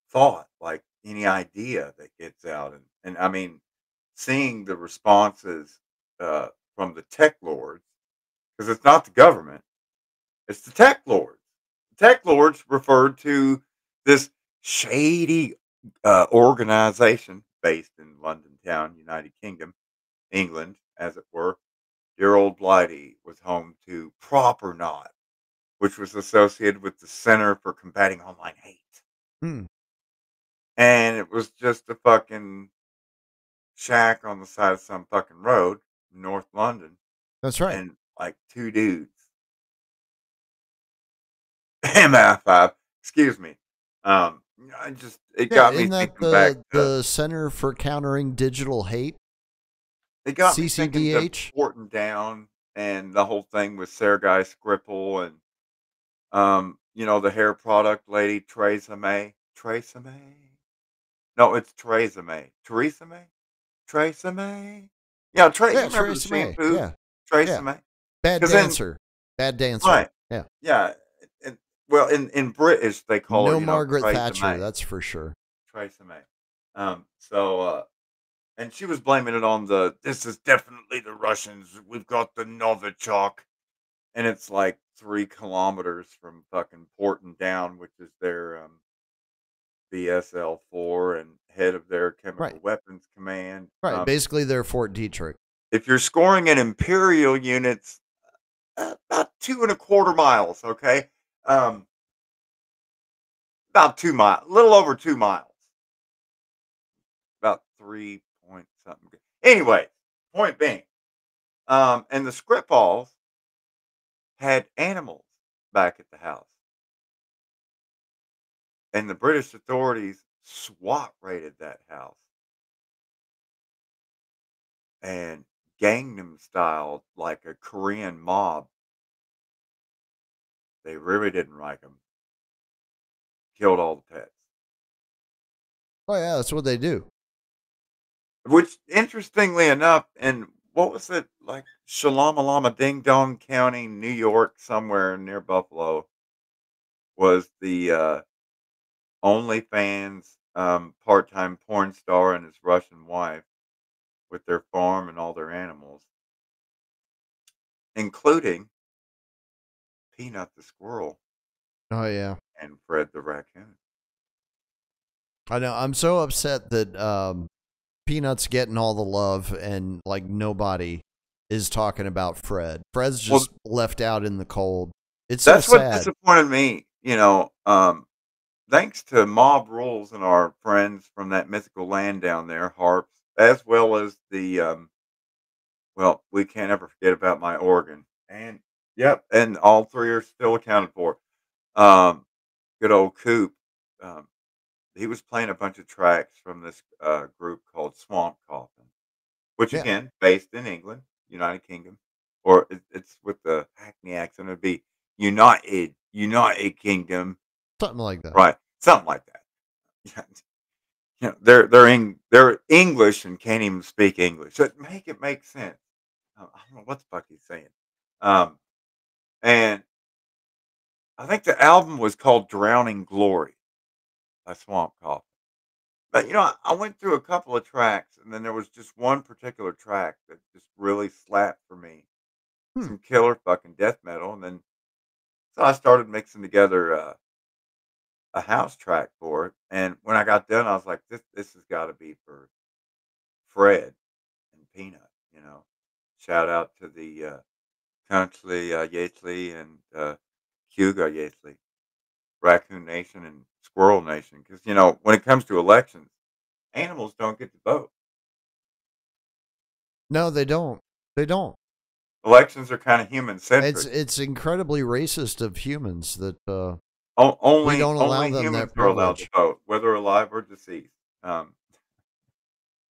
thought, like any idea that gets out. And I mean, seeing the responses from the tech lords, because it's not the government, it's the tech lords. The tech lords referred to this shady organization based in London town, United Kingdom, England, as it were. Dear old Blighty was home to Proper Knot, which was associated with the Center for Combating Online Hate. Hmm. And it was just a fucking shack on the side of some fucking road in North London. That's right. And like 2 dudes. MI5, excuse me. It Yeah, got me isn't that thinking back to, the Center for Countering Digital Hate? it got me thinking to CCDH? Porton Down and the whole thing with Sergei Skripal and, the hair product lady, Theresa May. Theresa May? No, it's Theresa May. Theresa May? Theresa May? Yeah, you Yeah, remember the Tracy May. shampoo? Yeah. Theresa Yeah. May? Bad 'Cause then dancer. Bad dancer. right. Yeah. Yeah, and well, in British, they call her, No Margaret Theresa Thatcher, May. that's for sure. Theresa May. And she was blaming it on "This is definitely the Russians. We've got the Novichok." And it's like 3 kilometers from fucking Porton Down, which is their, BSL-4 and head of their Right. chemical weapons command. Right. Basically, they're Fort Detrick. If you're scoring in imperial units, about 2 1/4 miles, okay? About 2 miles, a little over 2 miles. About 3 point something. Anyway, point being, and the Skripals had animals back at the house. And the British authorities SWAT raided that house and Gangnam style like a Korean mob. They really didn't like them. Killed all the pets. Oh, yeah, that's what they do. Which, interestingly enough, in what was it, like Shalamalama Ding Dong County, New York, somewhere near Buffalo, was the OnlyFans part-time porn star and his Russian wife with their farm and all their animals, including Peanut the squirrel Oh, yeah. and Fred the raccoon. I know. I'm so upset that Peanut's getting all the love and like nobody is talking about Fred. Fred's Well, just left out in the cold. It's so that's what sad. disappointed me. Thanks to Mob Rules and our friends from that mythical land down there, Harps, as well as the well, we can't ever forget about my organ. And yep, and all 3 are still accounted for. Um, Good old Coop. Um, he was playing a bunch of tracks from this group called Swamp Coffin, which Yeah, again, based in England, United Kingdom, or it's with the Hackney accent. It'd be United Kingdom, something like that. right? Something like that. They're English and can't even speak English. So make it make sense. I don't know what the fuck he's saying. Um, and I think the album was called Drowning Glory. by swamp coffee. But I went through a couple of tracks, and then there was just one particular track that just really slapped for me. Hmm. Some killer fucking death metal, and then so I started mixing together a house track for it. And when I got done, I was like, this has got to be for Fred and Peanut. You know, shout out to the Country Yeatley and Hugo Yeatley, Raccoon Nation and Squirrel Nation. Because when it comes to elections, animals don't get to vote. No, they don't. They don't. Elections are kind of human centric. It's incredibly racist of humans that we Only don't allow only them humans that are allowed to privilege. vote, whether alive or deceased.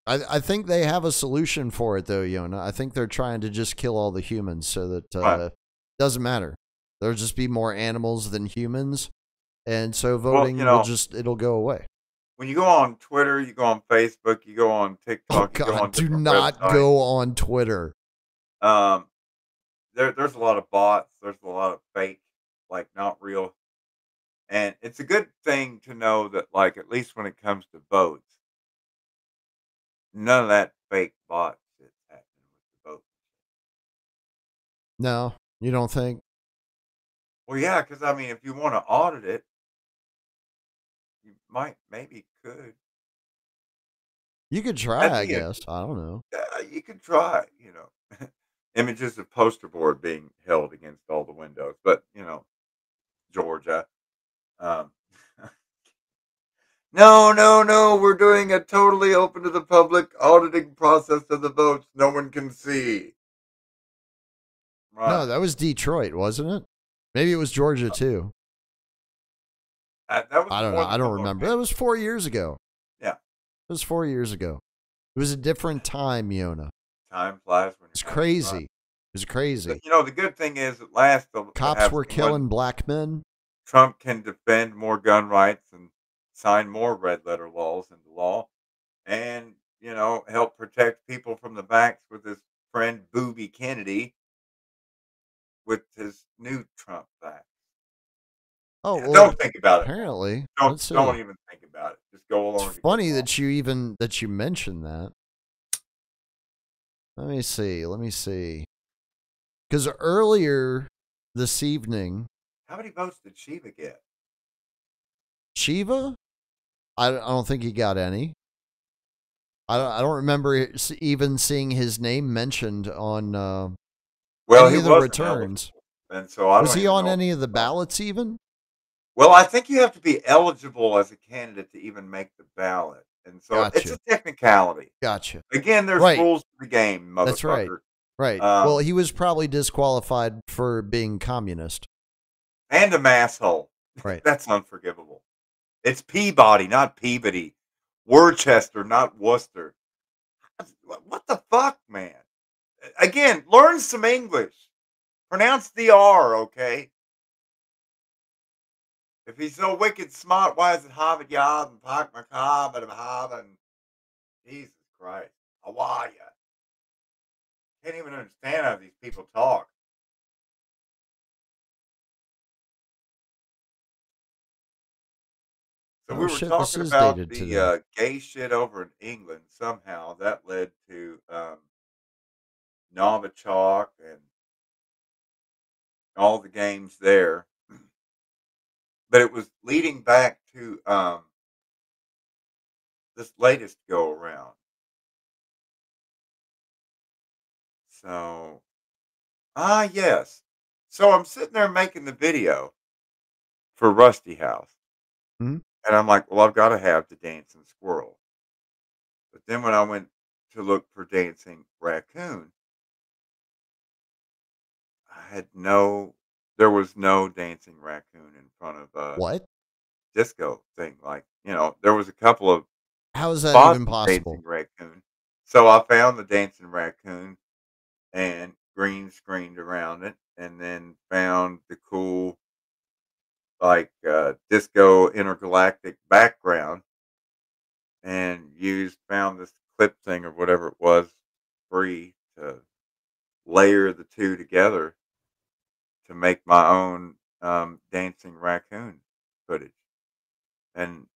I think they have a solution for it though, Yona. I think they're trying to just kill all the humans so that Right. doesn't matter. There'll just be more animals than humans, and so Well, voting will it'll go away. when you go on Twitter, you go on Facebook, you go on Oh TikTok, you go on God, do different not websites. go on Twitter. There's a lot of bots. There's a lot of fake, like not real. And it's a good thing to know that, like, at least when it comes to votes, none of that fake bot shit's happening with the vote. No, you don't think? Well, yeah, because I mean, if you want to audit it, you maybe could. You could That'd try, I be a guess. I don't know. you could try. Images of poster board being held against all the windows, but Georgia. Um, no, no, no. We're doing a totally open to the public auditing process of the votes. No one can see. No, Right. that was Detroit, wasn't it? Maybe it was Georgia too. That was I don't know. more I than don't one remember. location. That was 4 years ago. Yeah. It was 4 years ago. It was a different time, Yona. Time flies when It's you're having fun. crazy. It was crazy. The good thing is at last they'll Cops have were someone. killing black men. Trump can defend more gun rights and sign more red letter laws into law, and help protect people from the backs with his friend Booby Kennedy with his new Trump back. Oh Yeah, well, don't think about it. apparently. Don't Let's see. don't even think about it. Just go It's along to get funny along. that you mentioned that. Let me see. Let me see. Because earlier this evening, How many votes did Shiva get? Shiva, I don't think he got any. I don't remember even seeing his name mentioned on Well, any he of the wasn't returns. eligible, and so I Was don't he even on know. any of the ballots even? Well, I think you have to be eligible as a candidate to even make the ballot, and so it's Gotcha. a technicality. Gotcha. Again, there's Right. rules to the game, That's right. motherfucker. Right. Well, he was probably disqualified for being communist. And a masshole. Right. That's unforgivable. It's Peabody, not Peabody. Worcester, not Worcester. What the fuck, man? Again, learn some English. Pronounce the R, okay? If he's so wicked smart, why is it Harvard Yard and Park Macabre and Harvard? Jesus Christ. How are you? Can't even understand how these people talk. So Oh we were shit, this talking is about dated today. the gay shit over in England. Somehow that led to Novichok and all the games there. But it was leading back to this latest go around. So, yes. So I'm sitting there making the video for Rusty House. Mhm. And I'm like, well, I've got to have the dancing squirrel. But then when I went to look for dancing raccoon, there was no dancing raccoon in front of a What? disco thing. Like, there was a couple of How is that spots even of possible? dancing raccoon. So I found the dancing raccoon and green screened around it, and then found the cool, like, disco intergalactic background, and found this clip thing or whatever it was free to layer the two together to make my own dancing raccoon footage. And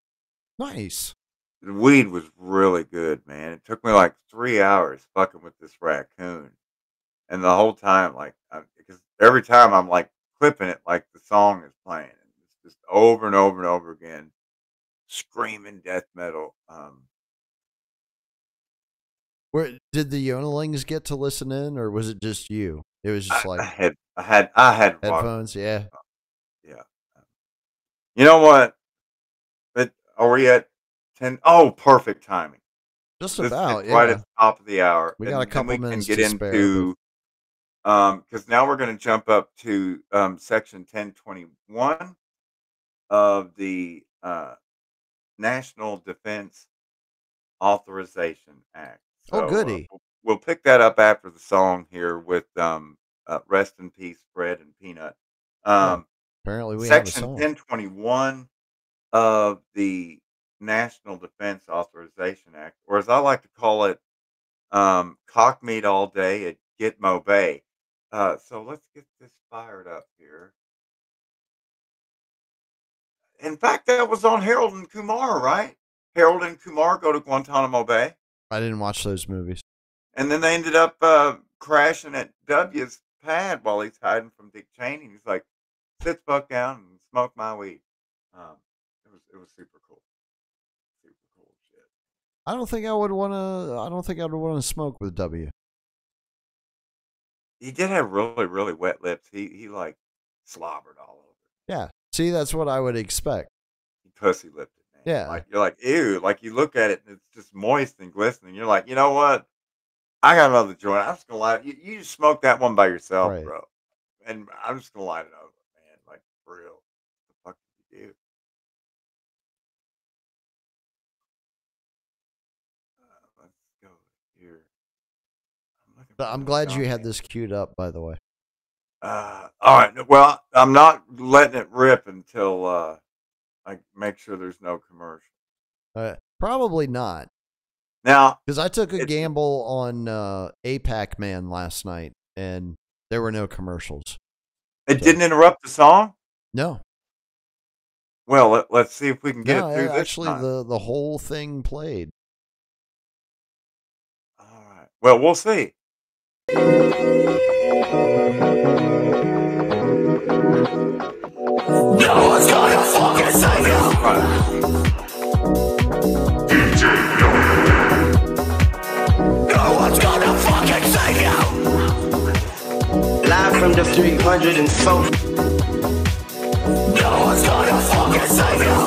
Nice. The weed was really good, man. It took me like 3 hours fucking with this raccoon, and the whole time, like, because every time I'm like clipping it, like the song is playing, and it's just over and over and over again, screaming death metal. Where did the Yonalings get to listen in, or was it just you? It was just like I had headphones. Yeah. yeah. You know what? Are we at 10? Oh, perfect timing. Just This about. it's right Yeah. at the top of the hour, We got a and then couple we can minutes get to spare. into because now we're going to jump up to section 1021 of the National Defense Authorization Act. Oh, So goody. we'll pick that up after the song here with "Rest in Peace, Bread and Peanut." Oh, apparently, we have a Section song. 1021 of the National Defense Authorization Act, or as I like to call it, cock meat all day at Gitmo Bay. So let's get this fired up here. In fact, that was on Harold and Kumar, right? Harold and Kumar go to Guantanamo Bay, I didn't watch those movies. and then they ended up crashing at W's pad while he's hiding from Dick Cheney. He's like, "Sit fuck down and smoke my weed." It was super cool. Super cool shit. I don't think I would want to. I don't think I would want to smoke with W. He did have really, really wet lips. He like slobbered all over. Yeah. See, that's what I would expect. He pussy lipped it, man. Yeah. Like you're like, ew. Like you look at it and it's just moist and glistening. You're like, you know what? I got another joint. I'm just gonna light it. You just smoke that one by yourself, Right. bro. And I'm just gonna light it over, man. Like for real. What the fuck did you do? Let's go here. looking for I'm the glad you song had name. this queued up, by the way. All right. Well, I'm not letting it rip until I make sure there's no commercial. Probably not, Now, because I took a gamble on APAC Man last night, and there were no commercials. it didn't interrupt the song. No. Well, let's see if we can get No, it through this actually, time. the whole thing played. All right. Well, we'll see. No one's gonna fucking save you. No one's gonna fucking save you. Live from the 304. No one's gonna fucking save you.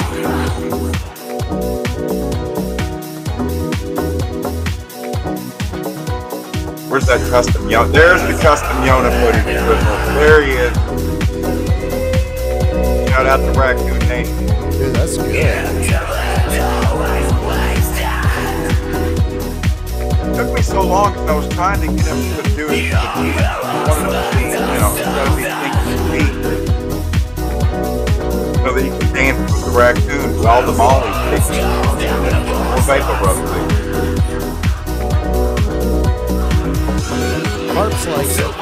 Where's that custom Yona? There's the custom Yona footage. There he is. Shout out to Raccoon Nation. Dude, that's good. It took me so long because I was trying to get him to do it. One of the things, it's got to be pink so that he can dance with the raccoon while the Molly's taking or vapor rub. Harps likes it.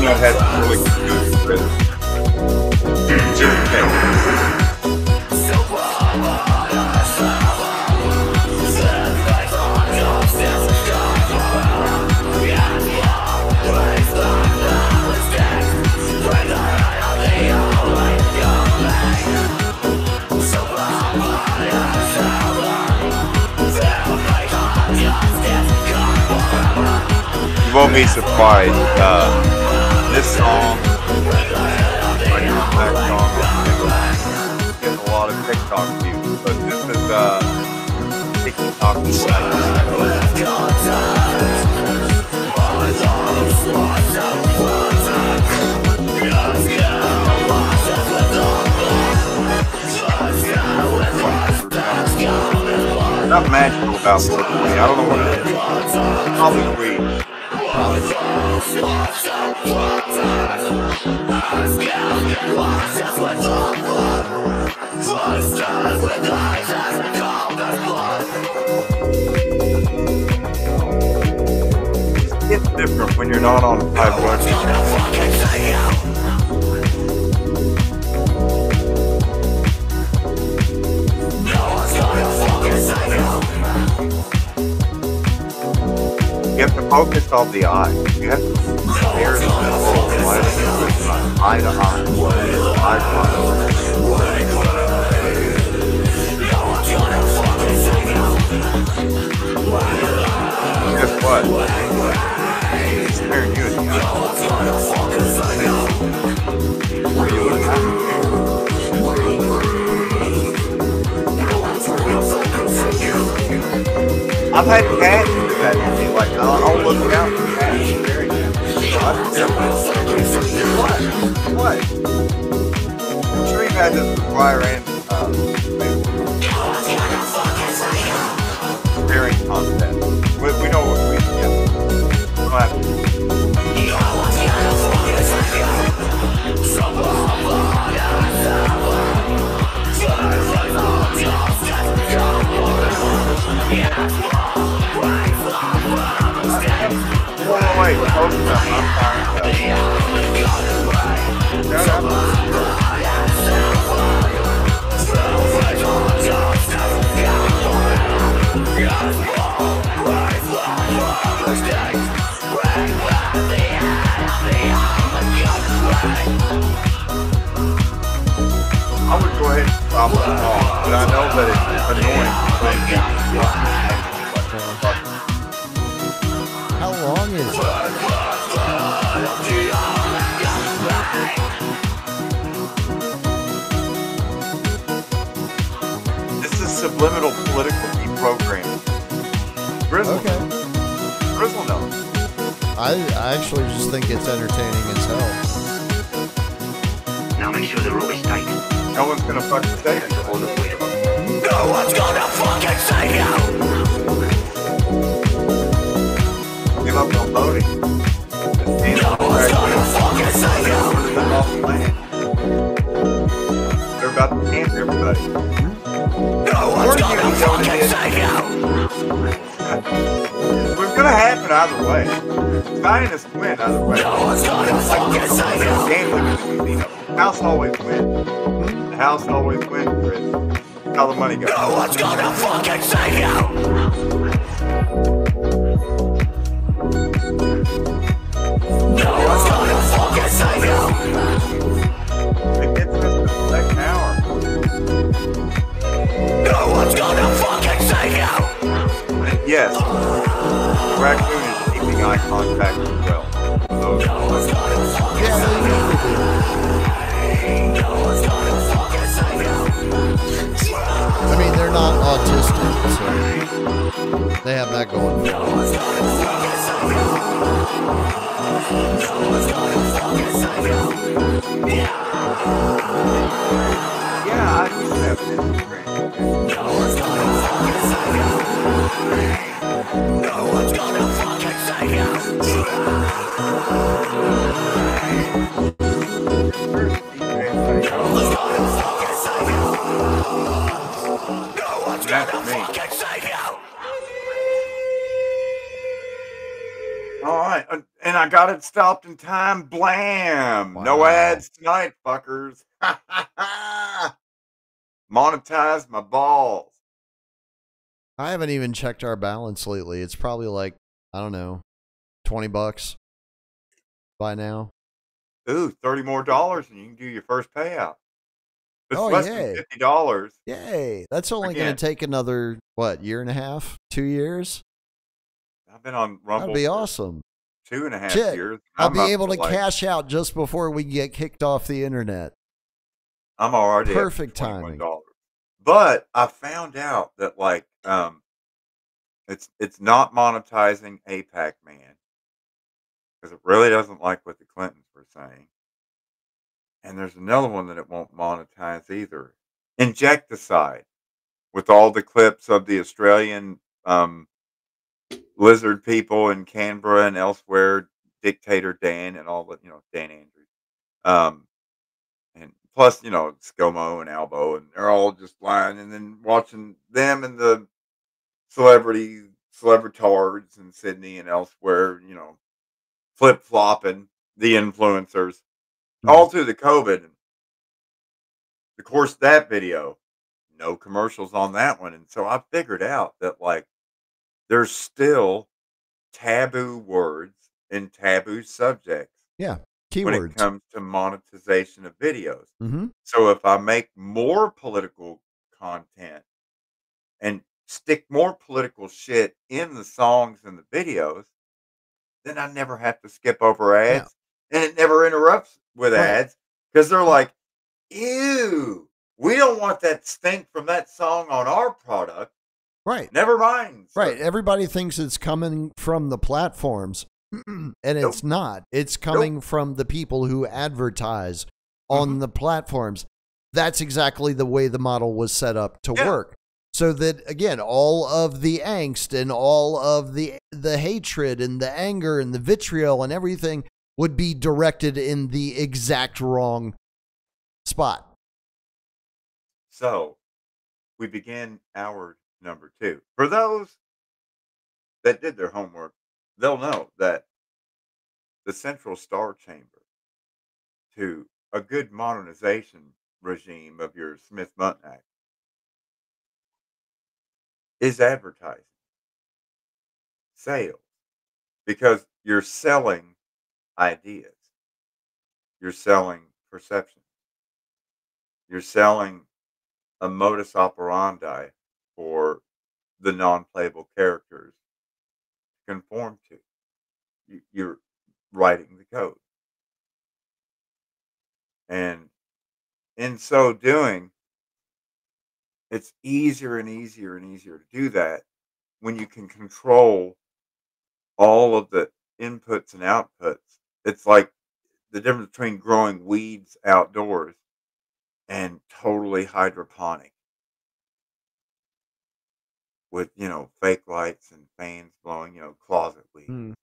It has really good rhythm. You won't be surprised. This song, like that song, getting a lot of TikTok views, but this is TikTok. Not magical about purple weed. I don't know what it is. Probably weed. It's different when you're not on high blood pressure. You have to focus on the eye. You have to stare at the light eye to eye. Eye to eye. Guess what? He's staring you in the eye. What are you looking at? I've had cats do that to me. Like, I'll look out for cats staring at me. What? I'm sure you've had this with wire and staring contest. We know what we don't have to. Wait, focus on I'm firing. Shut up. I would go ahead and stop the call, but I know that it's annoying. How long is it? This is subliminal political deprogramming. Grizzle. Okay. Grizzle knows. I actually just think it's entertaining as hell. Now make sure the rope is tight. No one's gonna fucking say it. No one's gonna fucking save you. Give up on voting. No one's gonna fucking save you. They're about to camp everybody. No one's gonna fucking save you. It's gonna happen either way. Zionists win either way. No one's gonna fucking save you. Gambling in the casino. The house always wins. The house always wins, Chris. That's how the money goes. No one's gonna fucking save you. No one's gonna fucking save you. It gets us to the second hour. No one's gonna fucking save you. Yes. Raccoon is keeping eye contact as well. So, No one's gonna fucking save you. No one's gonna fucking save you. I mean, they're not autistic, so they have that going for them. No one's gonna fucking save you. No one's gonna fucking save you. yeah, I used to have an Instagram. No one's gonna fucking save you. No one's gonna fucking save you. No one's gonna fucking save you. No one's That's gonna me. fucking save you. All right, and I got it stopped in time. Blam! No Wow. ads tonight, fuckers. Monetize my balls. I haven't even checked our balance lately. It's probably like, I don't know, $20 by now. Ooh, $30 more and you can do your first payout. If it's Oh, less yay. than $50. Yay. That's only going Again. to take another, what, year and a half? 2 years? I've been on Rumble That'd be for awesome. 2.5 Shit, years. I'll I'm be up able to like- cash out just before we get kicked off the internet. I'm already at Perfect $21. timing. But I found out that like it's not monetizing APAC Man. because it really doesn't like what the Clintons were saying. And there's another one that it won't monetize either. Injecticide, with all the clips of the Australian lizard people in Canberra and elsewhere, Dictator Dan and all the, Dan Andrews. And plus, ScoMo and Albo, and they're all just lying, and then watching them and the celebritards in Sydney and elsewhere, flip flopping the influencers all through the COVID. And of course, that video, no commercials on that one. And so I figured out that there's still taboo words and taboo subjects. Yeah. When Keywords. it comes to monetization of videos. Mm-hmm. So if I make more political content and stick more political shit in the songs and the videos, then I never have to skip over ads, and it never interrupts with ads, because they're like, ew, we don't want that stink from that song on our product. Right. Never mind. Right. Everybody thinks it's coming from the platforms, and it's not. It's coming from the people who advertise on the platforms. That's exactly the way the model was set up to work. So that, again, all of the angst and all of the hatred and the anger and the vitriol and everything would be directed in the exact wrong spot. So we begin hour number 2. For those that did their homework, they'll know that the central star chamber to a good modernization regime of your Smith-Mundt Act is advertising, sales, because you're selling ideas, you're selling perception, you're selling a modus operandi for the non-playable characters to conform to. You're writing the code. And in so doing, it's easier and easier and easier to do that when you can control all of the inputs and outputs. It's like the difference between growing weeds outdoors and totally hydroponic with, fake lights and fans blowing, closet weeds.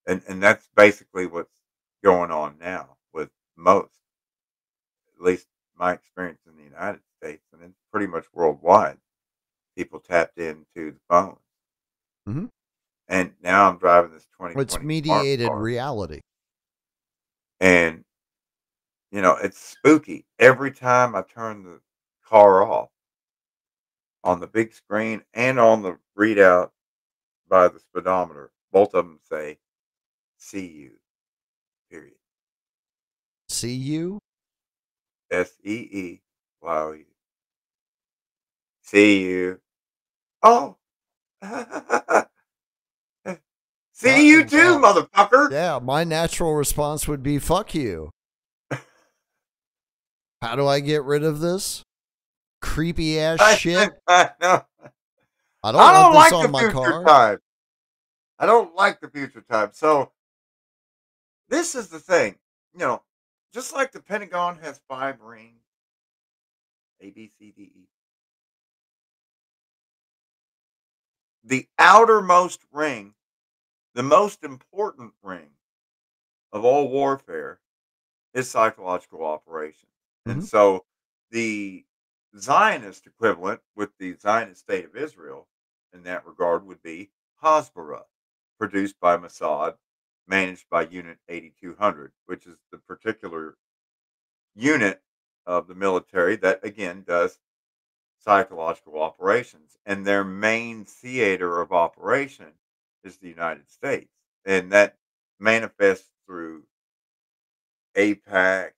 And that's basically what's going on now with most, at least my experience in the United States, and it's pretty much worldwide. People tapped into the phones. And now I'm driving this 2020 It's mediated smart car, reality. and it's spooky every time I turn the car off. On the big screen and on the readout by the speedometer, both of them say "See you." Period. See you? SEEYOU. See you. Oh. See you too, motherfucker. Yeah, my natural response would be fuck you. How do I get rid of this creepy ass shit? I know. I don't want like this the on my future car. time. I don't like the future time. So this is the thing, just like the Pentagon has 5 rings, A, B, C, D, E. The outermost ring, the most important ring of all warfare, is psychological operations. And so the Zionist equivalent with the Zionist state of Israel in that regard would be Hasbara, produced by Mossad, managed by Unit 8200, which is the particular unit of the military that, again, does psychological operations. And their main theater of operation is the United States. And that manifests through APAC,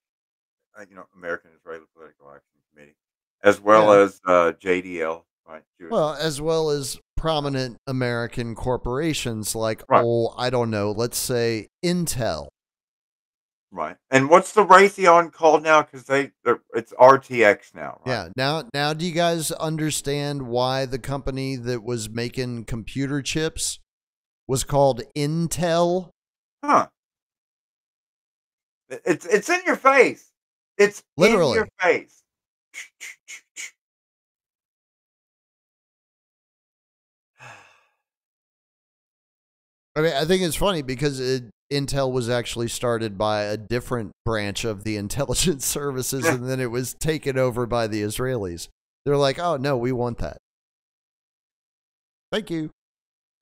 American Israeli Political Action Committee, as well as JDL, right? Well, as well as prominent American corporations like, I don't know, let's say Intel. Right. And what's the Raytheon called now? Because it's RTX now, right? Yeah. Now, do you guys understand why the company that was making computer chips was called Intel? Huh. It's in your face. It's in your Literally. face. I mean, I think it's funny because Intel was actually started by a different branch of the intelligence services, and then it was taken over by the Israelis. They're like, oh, no, we want that. Thank you.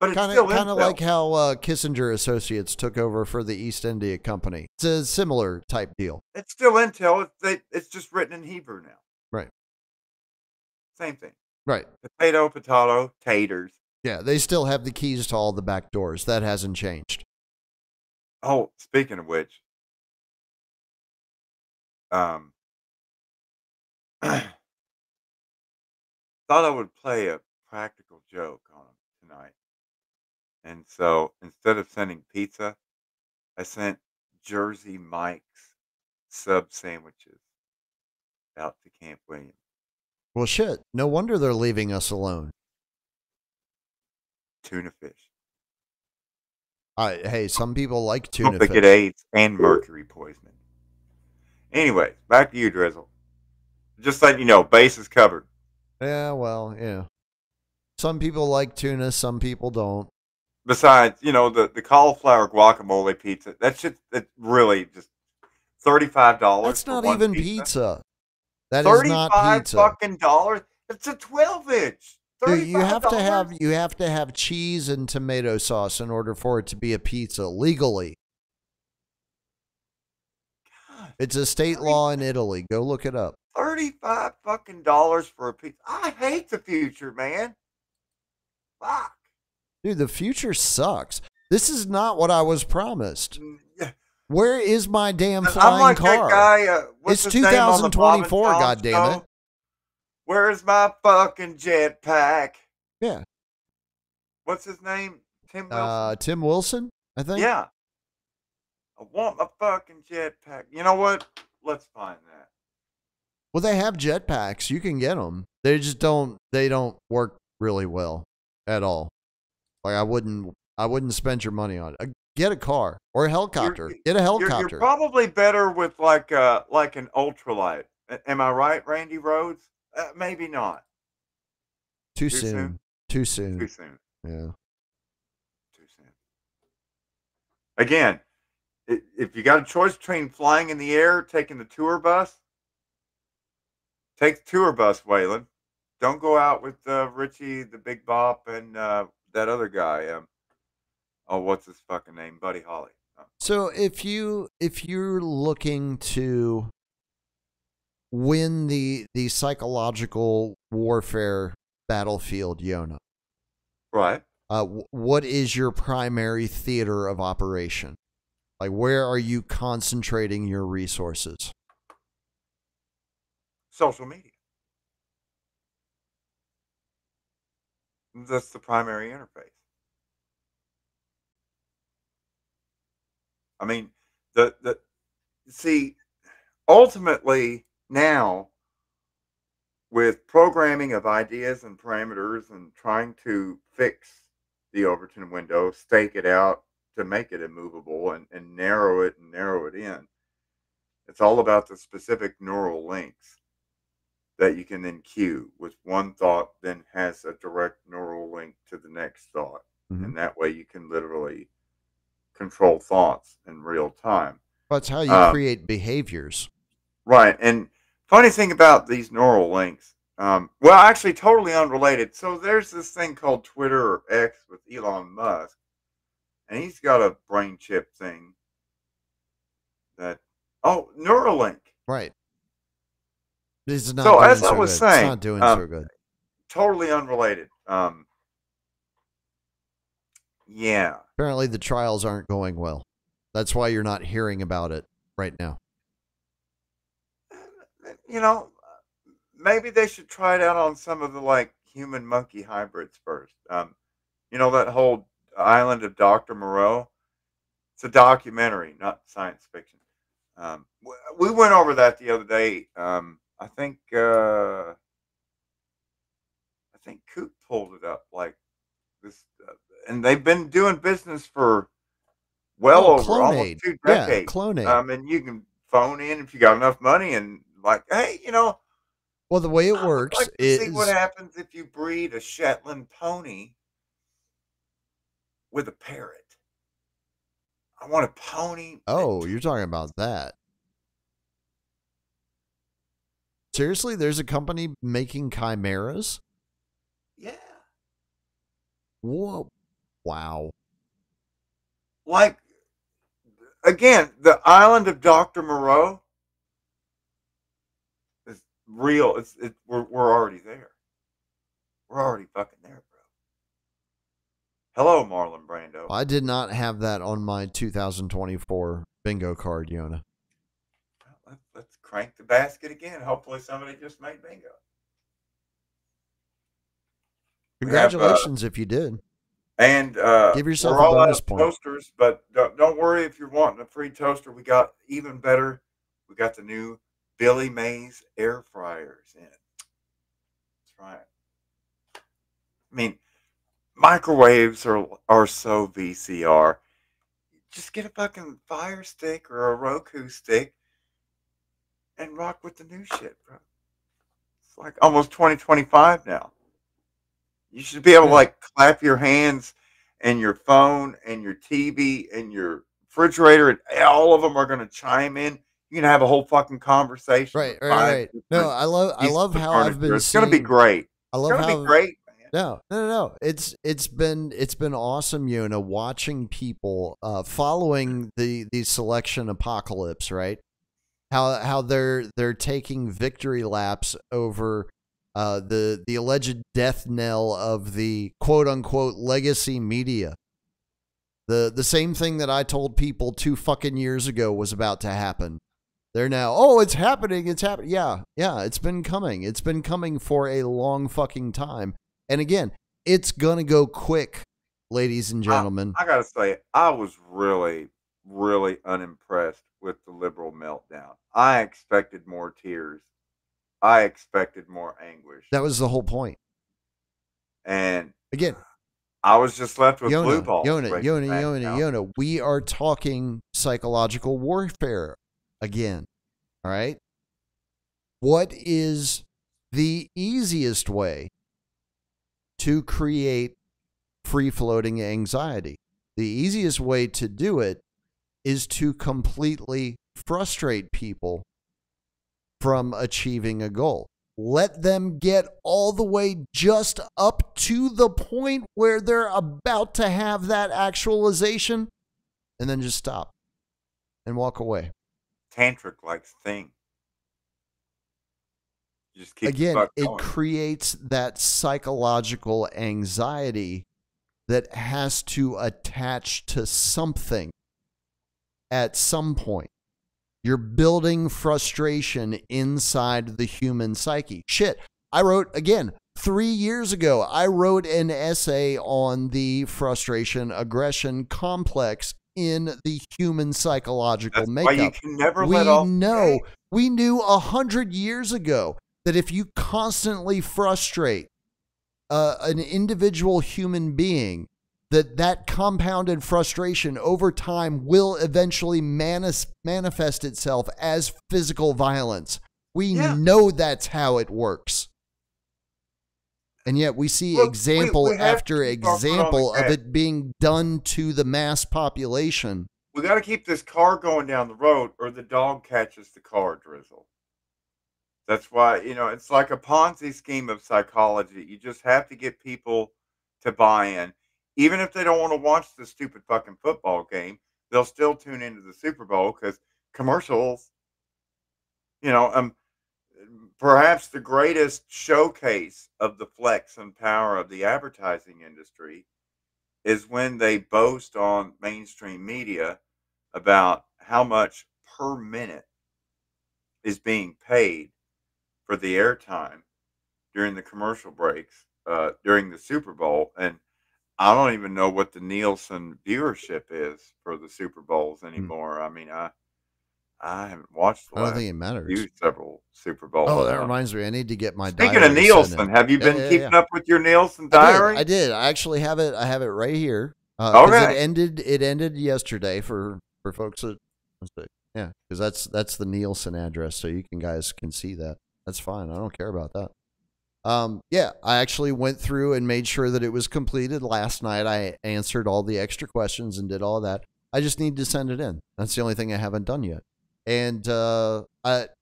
But it's Kind still of Intel. like how Kissinger Associates took over for the East India Company. It's a similar type deal. It's still Intel. It's just written in Hebrew now. Right. Same thing. Right. Potato, taters. Yeah, they still have the keys to all the back doors. That hasn't changed. Oh, speaking of which, thought I would play a practical joke on them tonight. And so instead of sending pizza, I sent Jersey Mike's sub sandwiches out to Camp William. Well, shit. No wonder they're leaving us alone. Tuna fish. Hey, some people like Hope tuna they fish. get AIDS and mercury poisoning. Anyways, back to you, Drizzle. Just letting you know, base is covered. Yeah, well, yeah. Some people like tuna, some people don't. Besides, the cauliflower guacamole pizza. That really just $35 That's for not one even pizza. That is not 35 pizza. fucking dollars. It's a 12-inch. Dude, you have $35. to have cheese and tomato sauce in order for it to be a pizza legally. God, It's a state law in Italy. Go look it up. 35 fucking dollars for a pizza. I hate the future, man. Fuck. Dude, the future sucks. This is not what I was promised. Yeah. Where is my damn I'm flying like car? that guy. What's It's his name on the Bob and 2024, Tom goddammit. show? Where's my fucking jetpack? Yeah. What's his name? Tim Wilson? Tim Wilson, I think. Yeah. I want my fucking jetpack. You know what? Let's find that. Well, they have jetpacks. You can get them. They just don't. They don't work really well at all. Like I wouldn't spend your money on it. Get a car or a helicopter. Get a helicopter. You're probably better with like an ultralight. Am I right, Randy Rhodes? Maybe not. Too soon. Too soon. Yeah. Too soon. Again, if you got a choice between flying in the air, taking the tour bus, take the tour bus, Waylon. Don't go out with Richie, the Big Bop, and that other guy. What's his fucking name? Buddy Holly. So if you're looking to win the psychological warfare battlefield, Yona, Right. What is your primary theater of operation? Like, where are you concentrating your resources? Social media. That's the primary interface. I mean, see, ultimately now with programming of ideas and parameters and trying to fix the Overton window, stake it out to make it immovable and narrow it in. It's all about the specific neural links that you can then queue with one thought, then has a direct neural link to the next thought. Mm-hmm. And that way you can literally control thoughts in real time. That's how you create behaviors. Right. And funny thing about these neural links, well, actually totally unrelated. So there's this thing called Twitter or X with Elon Musk, and he's got a brain chip thing that, Neuralink. Right. This is not So doing as so I was good. saying, It's not doing so good. Totally unrelated. Yeah. Apparently the trials aren't going well. That's why you're not hearing about it right now. Maybe they should try it out on some of the human monkey hybrids first. That whole island of Dr. Moreau. It's a documentary, not science fiction. We went over that the other day. I think Coop pulled it up like this, and they've been doing business for well Oh, over almost Clonaid. 2 Yeah, decades. Clonaid. And you can phone in if you got enough money and like, hey, Well, the way it I would works like to see what is, happens if you breed a Shetland pony with a parrot. I want a pony. oh, you're talking about that. Seriously, there's a company making chimeras? Yeah. Whoa. Wow. Like, again, the island of Dr. Moreau is real. We're already there. We're already fucking there, bro. Hello, Marlon Brando. I did not have that on my 2024 bingo card, Yona. Let's crank the basket again. Hopefully somebody just made bingo. Congratulations if you did. And Give yourself we're a all out bonus of point. toasters, but don't worry if you're wanting a free toaster. We got even better. We got the new Billy Mays air fryers in. That's right. I mean, microwaves are so VCR. Just get a fucking Fire Stick or a Roku stick and rock with the new shit, bro. It's like almost 2025 now. You should be able to like clap your hands and your phone and your TV and your refrigerator, and all of them are going to chime in. You're gonna have a whole fucking conversation. Right. No, I love how I've been It's seeing. gonna be great. I love It's gonna how be great, man. No. It's been awesome, Yona, watching people following the selection apocalypse, right? How they're taking victory laps over the alleged death knell of the quote unquote legacy media. The same thing that I told people 2 fucking years ago was about to happen. They're now, oh, it's happening. Yeah, it's been coming. It's been coming for a long fucking time. And again, it's going to go quick, ladies and gentlemen. I got to say, I was really, really unimpressed with the liberal meltdown. I expected more tears. I expected more anguish. That was the whole point. And again, I was just left with blue balls. Yona. We are talking psychological warfare again. All right. What is the easiest way to create free-floating anxiety? The easiest way to do it is to completely frustrate people from achieving a goal. Let them get all the way just up to the point where they're about to have that actualization, and then just stop and walk away. Tantric like thing. Just keep again, it creates that psychological anxiety that has to attach to something at some point. You're building frustration inside the human psyche. Shit, I wrote, again, 3 years ago, I wrote an essay on the frustration aggression complex in the human psychological makeup. Why you can never let off. We knew 100 years ago that if you constantly frustrate an individual human being, that compounded frustration over time will eventually manifest itself as physical violence. We know that's how it works. And yet we see example after example of it being done to the mass population. We got to keep this car going down the road or the dog catches the car, Drizzle. That's why, it's like a Ponzi scheme of psychology. You just have to get people to buy in. Even if they don't want to watch the stupid fucking football game, they'll still tune into the Super Bowl because commercials, perhaps the greatest showcase of the flex and power of the advertising industry is when they boast on mainstream media about how much per minute is being paid for the airtime during the commercial breaks, during the Super Bowl. And I don't even know what the Nielsen viewership is for the Super Bowls anymore. I mean, I haven't watched the last several Super Bowls. Oh, that reminds me. I need to get my diary. Speaking of Nielsen, have you been keeping up with your Nielsen diary? I did. I actually have it. I have it right here. Because Okay. it ended yesterday for folks that, let's see. Yeah, because that's the Nielsen address, so you guys can see that. That's fine. I don't care about that. Yeah, I actually went through and made sure that it was completed last night. I answered all the extra questions and did all of that. I just need to send it in. That's the only thing I haven't done yet. And I'll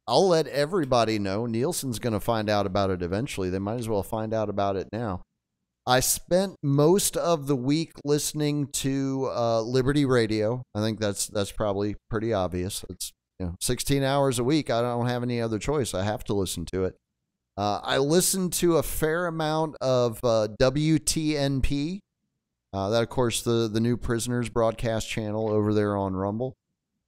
let everybody know. Nielsen's going to find out about it eventually. They might as well find out about it now. I spent most of the week listening to Liberty Radio. I think that's probably pretty obvious. It's 16 hours a week. I don't have any other choice. I have to listen to it. I listened to a fair amount of WTNP. That, of course, the new Prisoners broadcast channel over there on Rumble.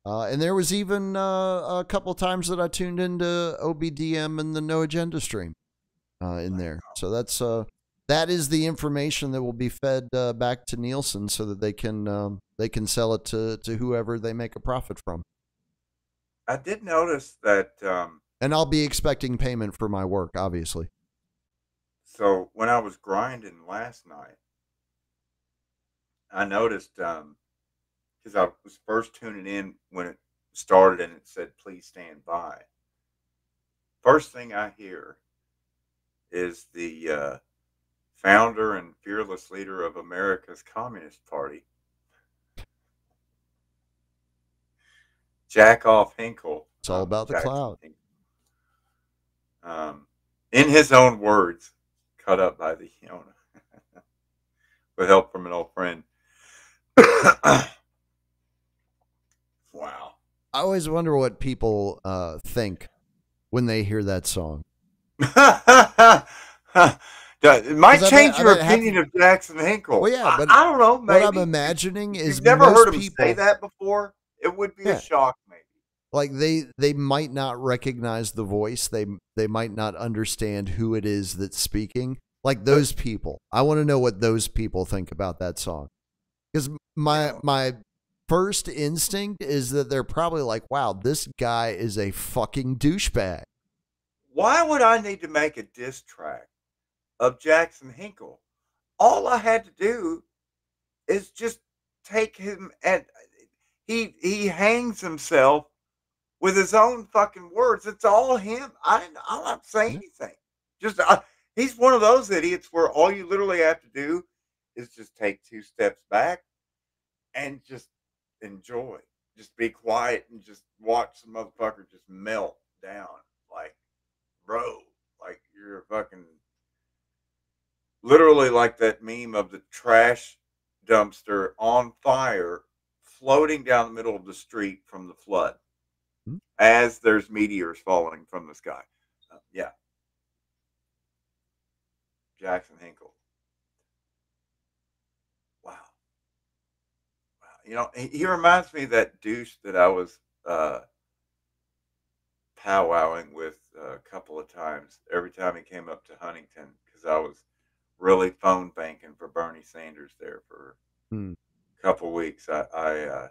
And there was even a couple times that I tuned into OBDM and the No Agenda stream in there. So that is the information that will be fed back to Nielsen so that they can sell it to whoever they make a profit from. I did notice that. And I'll be expecting payment for my work, obviously. So when I was grinding last night, I noticed because I was first tuning in when it started and it said, "Please stand by." First thing I hear is the founder and fearless leader of America's Communist Party, Jack Off Hinkle. It's all about the clout. In his own words, cut up by the Yona with help from an old friend. Wow. I always wonder what people think when they hear that song. It might change your opinion of Jackson Hinkle. Well, yeah, but I don't know. Maybe. What I'm imagining is you've never heard him say that before. It would be a shock, maybe. Like they might not recognize the voice. They might not understand who it is that's speaking. Like those people. I want to know what those people think about that song. Because my first instinct is that they're probably like, wow, this guy is a fucking douchebag. Why would I need to make a diss track of Jackson Hinkle? All I had to do is just take him and he hangs himself with his own fucking words. It's all him. I'm not saying anything. Just he's one of those idiots where all you literally have to do is just take 2 steps back and just enjoy. Just be quiet and just watch the motherfucker just melt down. Like, bro, like you're a fucking literally like that meme of the trash dumpster on fire floating down the middle of the street from the flood as there's meteors falling from the sky. Yeah. Jackson Hinkle. Wow. He reminds me of that douche that I was powwowing with a couple of times every time he came up to Huntington because I was really phone banking for Bernie Sanders there for a couple of weeks. I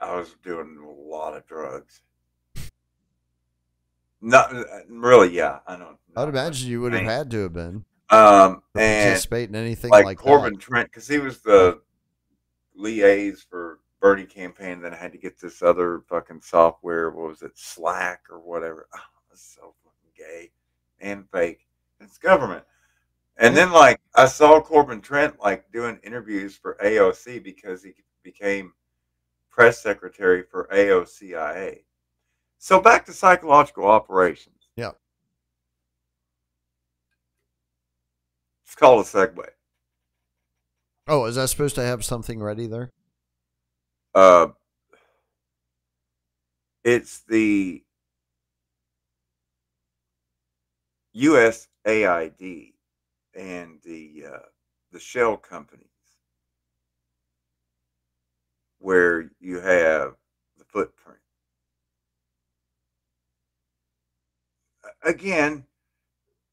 was doing a lot of drugs. Not really, yeah. I don't. I'd imagine you would have had to have been. And participate in anything like Corbin that. Trent, because he was the liaison for Bernie campaign. Then I had to get this other fucking software. What was it, Slack or whatever? Oh, it's so fucking gay and fake. It's government. And then I saw Corbin Trent doing interviews for AOC because he became press secretary for AOCIA. So back to psychological operations. Yeah. It's called a segue. Oh, is that supposed to have something ready there? It's the USAID and the shell companies where you have the footprint. Again,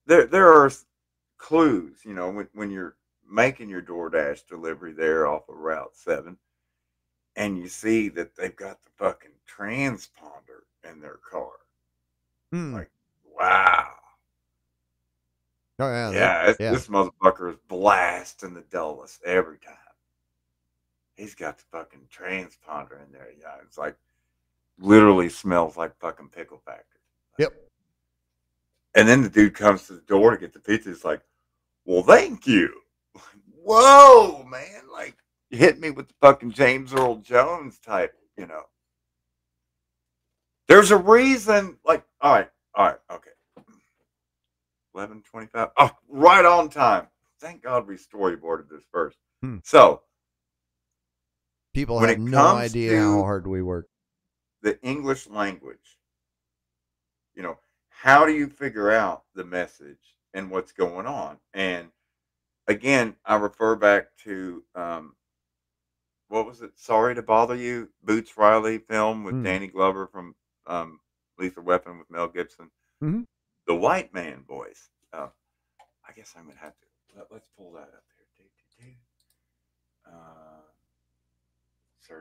there are clues, when you're making your DoorDash delivery there off of Route 7 and you see that they've got the fucking transponder in their car. Like, wow. Oh yeah, Yeah, yeah. this motherfucker is blasting the dullest every time. He's got the fucking transponder in there. Yeah, it's like literally smells like fucking pickle factory. Yep. And then the dude comes to the door to get the pizza. It's like, well, thank you. Whoa, man! Like you hit me with the fucking James Earl Jones type. There's a reason. Like, all right, okay. 11:25. Oh, right on time. Thank God we storyboarded this first. So People when have it no comes idea how to hard we work. the English language, how do you figure out the message and what's going on? And again, I refer back to what was it? Sorry to Bother You, Boots Riley film with Danny Glover from Lethal Weapon with Mel Gibson. Mm-hmm. The white man voice. I guess I'm gonna have to let's pull that up here.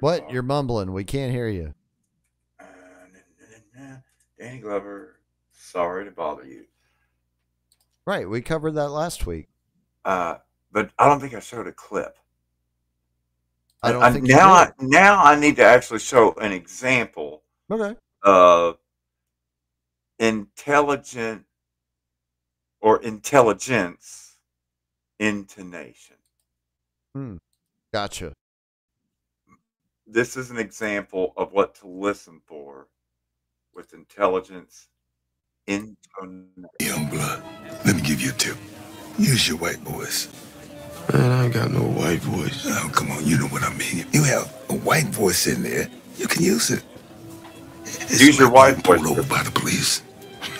What? You're mumbling. We can't hear you. Danny Glover, Sorry to Bother You. Right, we covered that last week. But I don't think I showed a clip. I don't think now I need to actually show an example of intelligent or intelligence intonation. Gotcha. This is an example of what to listen for with intelligence intonation. Young blood, let me give you a tip. Use your white voice. Man, I ain't got no white voice. Oh, come on, you know what I mean. You have a white voice in there, you can use it. Use your white voice. Pulled over by the police.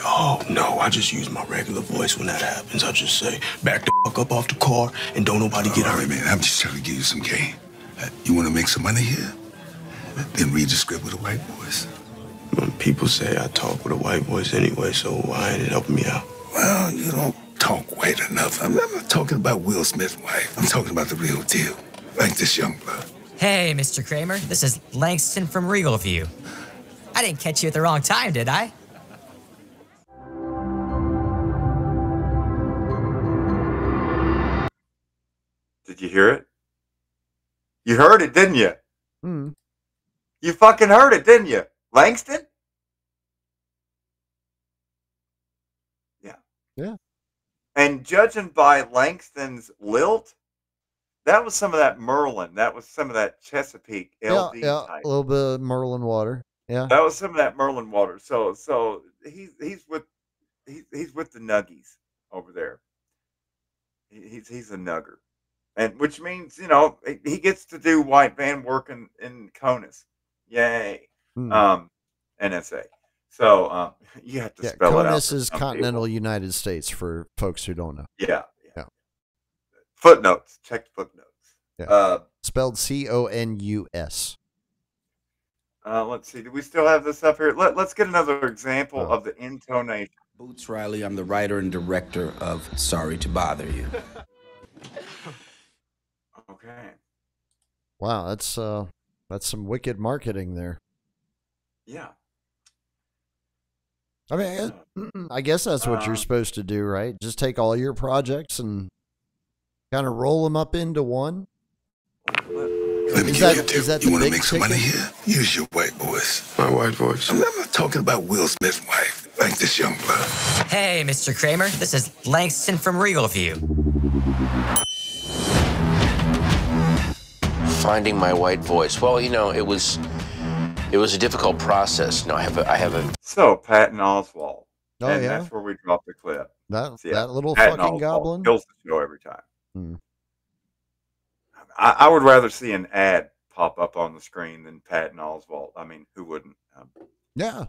Oh, no, I just use my regular voice when that happens. I just say, back the fuck up off the car and don't nobody get All hurt. right, man, I'm just trying to give you some game. You want to make some money here? Then read the script with a white voice. People say I talk with a white voice anyway, so why ain't it helping me out? Well, you don't talk white enough. I'm not talking about Will Smith's wife. I'm talking about the real deal, like this young blood. Hey, Mr. Kramer, this is Langston from Regal View. I didn't catch you at the wrong time, did I? Did you hear it? You heard it, didn't you? You fucking heard it, didn't you? Langston? Yeah. And judging by Langston's lilt, that was some of that Merlin. That was some of that Chesapeake LD type. A little bit of Merlin water. Yeah. That was some of that Merlin water. So he's with the nuggies over there. He's a nugger. And which means, he gets to do white van work in CONUS. Yay. NSA. So you have to spell it out. CONUS is Continental United States for folks who don't know. Yeah. Footnotes. Check the footnotes. Yeah. Spelled CONUS. Let's see. Do we still have this up here? Let's get another example of the intonation. Boots Riley, I'm the writer and director of Sorry to Bother You. Okay. Wow, that's some wicked marketing there. Yeah. I mean, I guess that's what you're supposed to do, right? Just take all your projects and kind of roll them up into one. Let me give you a tip. You want to make some money here? Use your white voice. My white voice. I'm not talking about Will Smith's wife, like this young blood. Hey, Mr. Kramer, this is Langston from Regal View. Finding my white voice. Well, it was a difficult process. I have a. So Patton Oswalt. Oh, and yeah? that's where we dropped the clip. That little Patton fucking Oswalt goblin? kills the show every time. I would rather see an ad pop up on the screen than Patton Oswalt. I mean, who wouldn't? Yeah.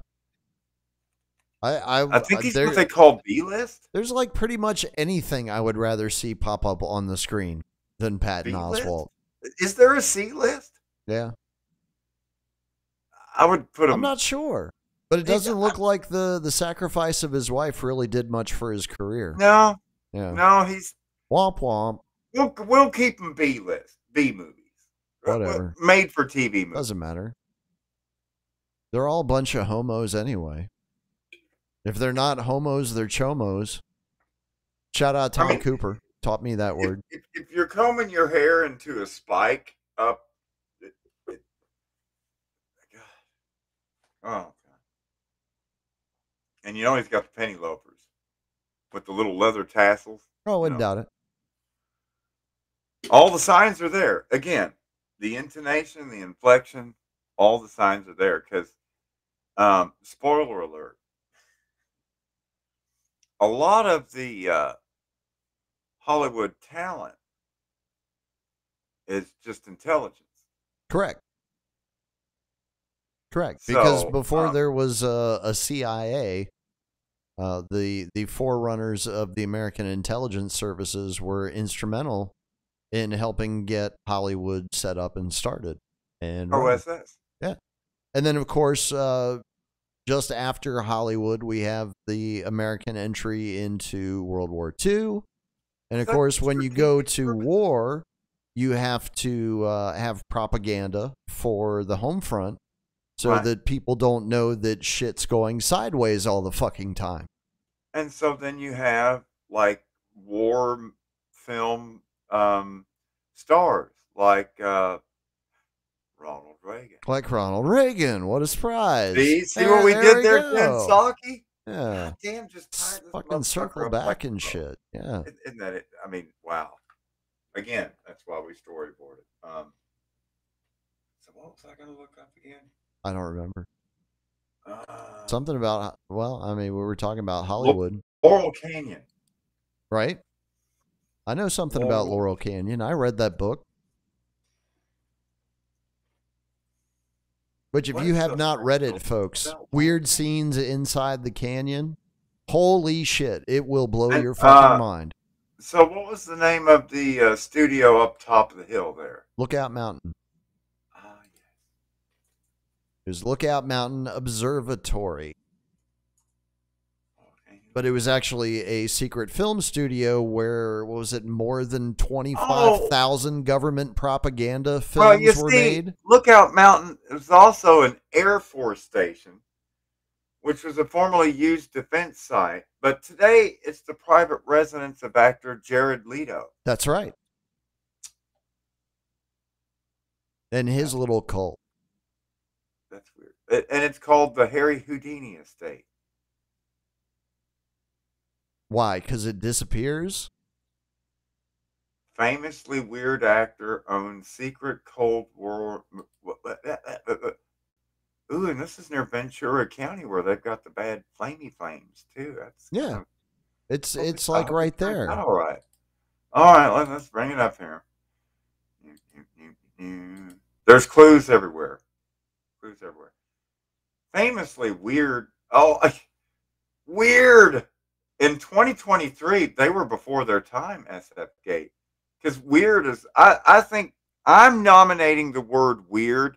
I think he's what they call B-list. There's like pretty much anything I would rather see pop up on the screen than Patton B-list? Oswalt. Is there a C-list? Yeah. I would put him. I'm not sure. But it doesn't look like the sacrifice of his wife really did much for his career. No. Yeah. No, he's. Womp womp. We'll keep him B-list. B movies. Whatever. Made for TV movies. Doesn't matter. They're all a bunch of homos anyway. If they're not homos, they're chomos. Shout out Tom I mean, Cooper. Taught me that word. If you're combing your hair into a spike up, it, God. Oh, God. And you know he's got the penny loafers with the little leather tassels. Oh, I wouldn't doubt it. All the signs are there. Again, the intonation, the inflection, all the signs are there. Because, spoiler alert, a lot of the Hollywood talent is just intelligence. Correct. Because So, before there was a CIA, the forerunners of the American intelligence services were instrumental in helping get Hollywood set up and started. And running. OSS. Yeah. And then, of course, just after Hollywood, we have the American entry into World War II. And, of course, when you go to war, you have to have propaganda for the home front so that people don't know that shit's going sideways all the fucking time. And so then you have, like, war film stars, like Ronald Reagan. Like Ronald Reagan. What a surprise. See what we did there, Jen go. Psaki? Yeah. God damn, just tie this fucking circle up back like and shit. Yeah. Isn't that it? I mean, wow. Again, that's why we storyboarded. So what was I going to look up again? I don't remember. Something about, well, I mean, we were talking about Hollywood. Laurel Canyon. Right? I know something about Laurel Canyon. I read that book. But if you have not read it, folks, Weird Scenes Inside the Canyon, holy shit, it will blow your fucking mind. So what was the name of the studio up top of the hill there? Lookout Mountain. Ah, yes. It was Lookout Mountain Observatory. But it was actually a secret film studio where, what was it, more than 25,000 government propaganda films were made? Lookout Mountain was also an Air Force station, which was a formerly used defense site. But today, it's the private residence of actor Jared Leto. That's right. And his little cult. That's weird. And it's called the Harry Houdini Estate. Why? Because it disappears? Famously weird actor owns secret Cold War. Ooh, and this is near Ventura County where they've got the bad flamey flames too. That's yeah. It's like right there. All right. All right, let's bring it up here. There's clues everywhere. Clues everywhere. Famously weird. Oh, weird. In 2023, they were before their time, SF Gate. Because weird is, I think I'm nominating the word weird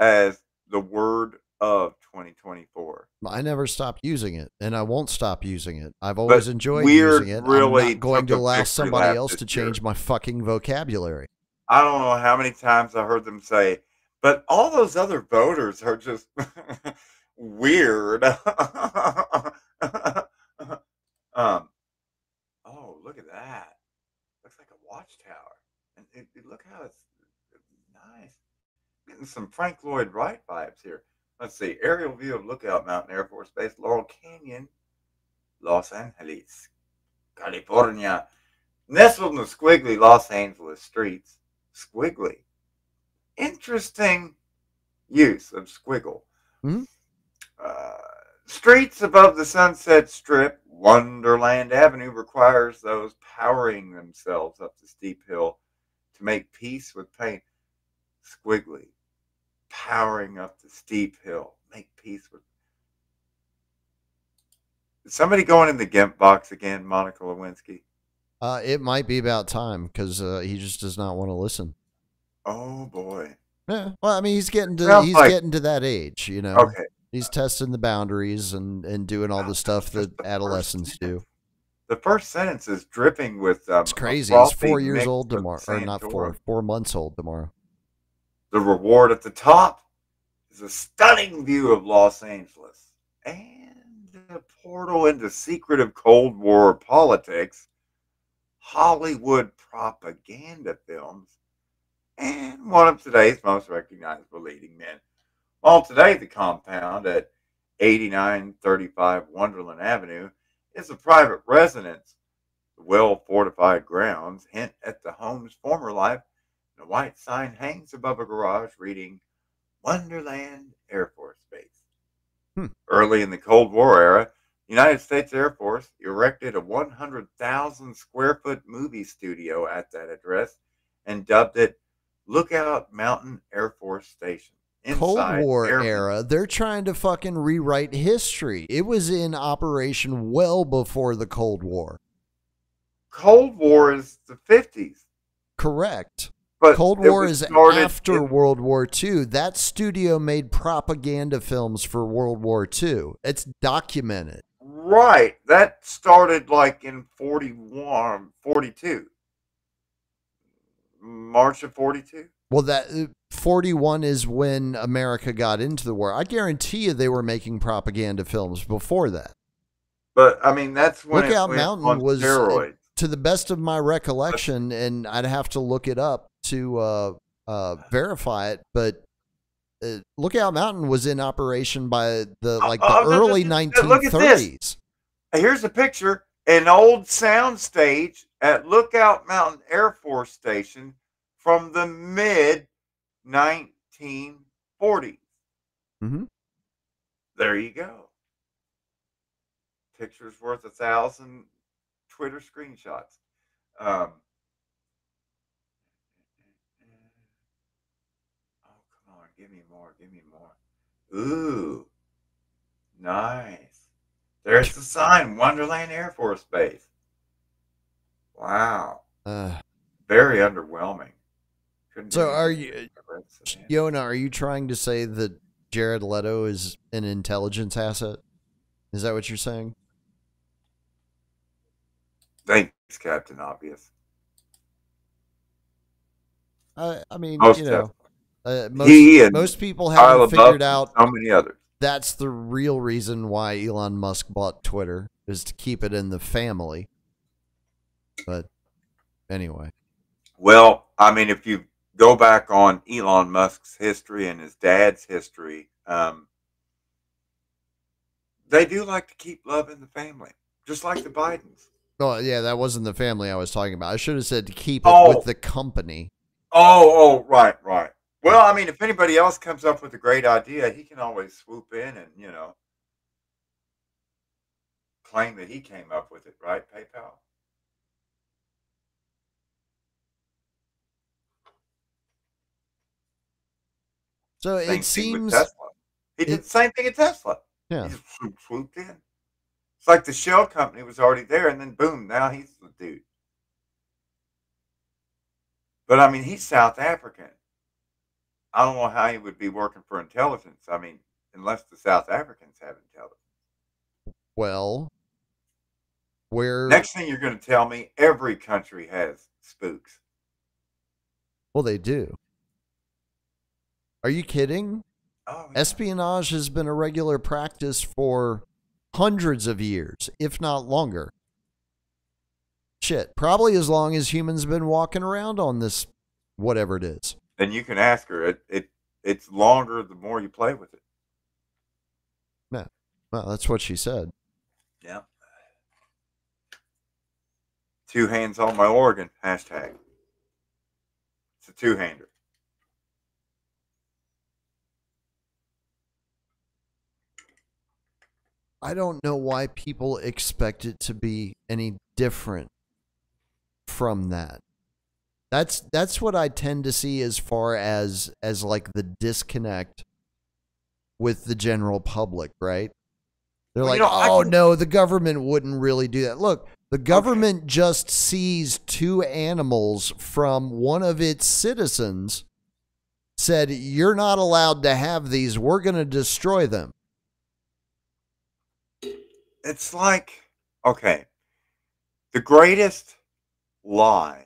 as the word of 2024. I never stopped using it, and I won't stop using it. I've always enjoyed using it. Really I'm not going to allow somebody else to change my fucking vocabulary. I don't know how many times I heard them say, but all those other voters are just weird. Oh, look at that. Looks like a watchtower. And look how it's nice. Getting some Frank Lloyd Wright vibes here. Let's see. Aerial view of Lookout Mountain Air Force Base, Laurel Canyon, Los Angeles, California. Nestled in the squiggly Los Angeles streets. Squiggly. Interesting use of squiggle. Hmm? Streets above the Sunset Strip, Wonderland Avenue requires those powering themselves up the steep hill to make peace with pain. Squiggly. Powering up the steep hill. Make peace with... Is somebody going in the GIMP box again, Monica Lewinsky? It might be about time, because he just does not want to listen. Oh, boy. Yeah. Well, I mean, he's getting to that age, you know. Okay. He's testing the boundaries and doing all the stuff that adolescents do. The first sentence is dripping with... it's crazy. He's 4 years old tomorrow. Or not 4 months old tomorrow. The reward at the top is a stunning view of Los Angeles. And a portal into secretive Cold War politics, Hollywood propaganda films, and one of today's most recognizable leading men. While today the compound at 8935 Wonderland Avenue is a private residence, the well-fortified grounds hint at the home's former life, and a white sign hangs above a garage reading Wonderland Air Force Base. Early in the Cold War era, the United States Air Force erected a 100,000 square foot movie studio at that address and dubbed it Lookout Mountain Air Force Station. Cold War airmen, era, they're trying to fucking rewrite history. It was in operation well before the Cold War. Cold War is the 50s. Correct. But Cold it War was is started after in- World War II. That studio made propaganda films for World War II. It's documented. Right. That started like in 41, 42. March of 42. Well, that 41 is when America got into the war. I guarantee you they were making propaganda films before that. But I mean, that's when Lookout it went Mountain on was, steroids. to the best of my recollection, and I'd have to look it up to verify it, but Lookout Mountain was in operation by the early Look at 1930s. this. Here's a picture. An old sound stage at Lookout Mountain Air Force Station from the mid 1940s. Mm-hmm. There you go. Picture's worth 1,000 Twitter screenshots. Oh, come on. Give me more. Give me more. Ooh. Nice. There's the sign. Wonderland Air Force Base. Wow. Very underwhelming. So are you, Yona, are you trying to say that Jared Leto is an intelligence asset? Is that what you're saying? Thanks, Captain Obvious. I mean, Most you know, most people Shia haven't figured LaBeouf out and so many others. that's the real reason why Elon Musk bought Twitter, is to keep it in the family. But anyway. Well, I mean, if you go back on Elon Musk's history and his dad's history, they do like to keep love in the family, just like the Bidens. Oh, yeah, that wasn't the family I was talking about. I should have said to keep it with the company. Right. Well, I mean, if anybody else comes up with a great idea, he can always swoop in and, claim that he came up with it, right, PayPal? So Same it thing with seems Tesla. He did the same thing at Tesla. Yeah. He just swooped in. It's like the shell company was already there, and then boom, now he's the dude. But I mean, he's South African. I don't know how he would be working for intelligence. I mean, unless the South Africans have intelligence. Well, where next thing you're going to tell me, every country has spooks. Well, they do. Are you kidding? Oh, yeah. Espionage has been a regular practice for hundreds of years, if not longer. Shit, probably as long as humans been walking around on this, whatever it is. And you can ask her. It's longer the more you play with it. Yeah. Well, that's what she said. Yeah. 2 hands on my organ. Hashtag. It's a 2-hander. I don't know why people expect it to be any different from that. That's what I tend to see as far as like the disconnect with the general public, right? They're like, oh no, the government wouldn't really do that. Look, the government just seized 2 animals from one of its citizens, said, you're not allowed to have these, we're going to destroy them. It's like, okay, the greatest lie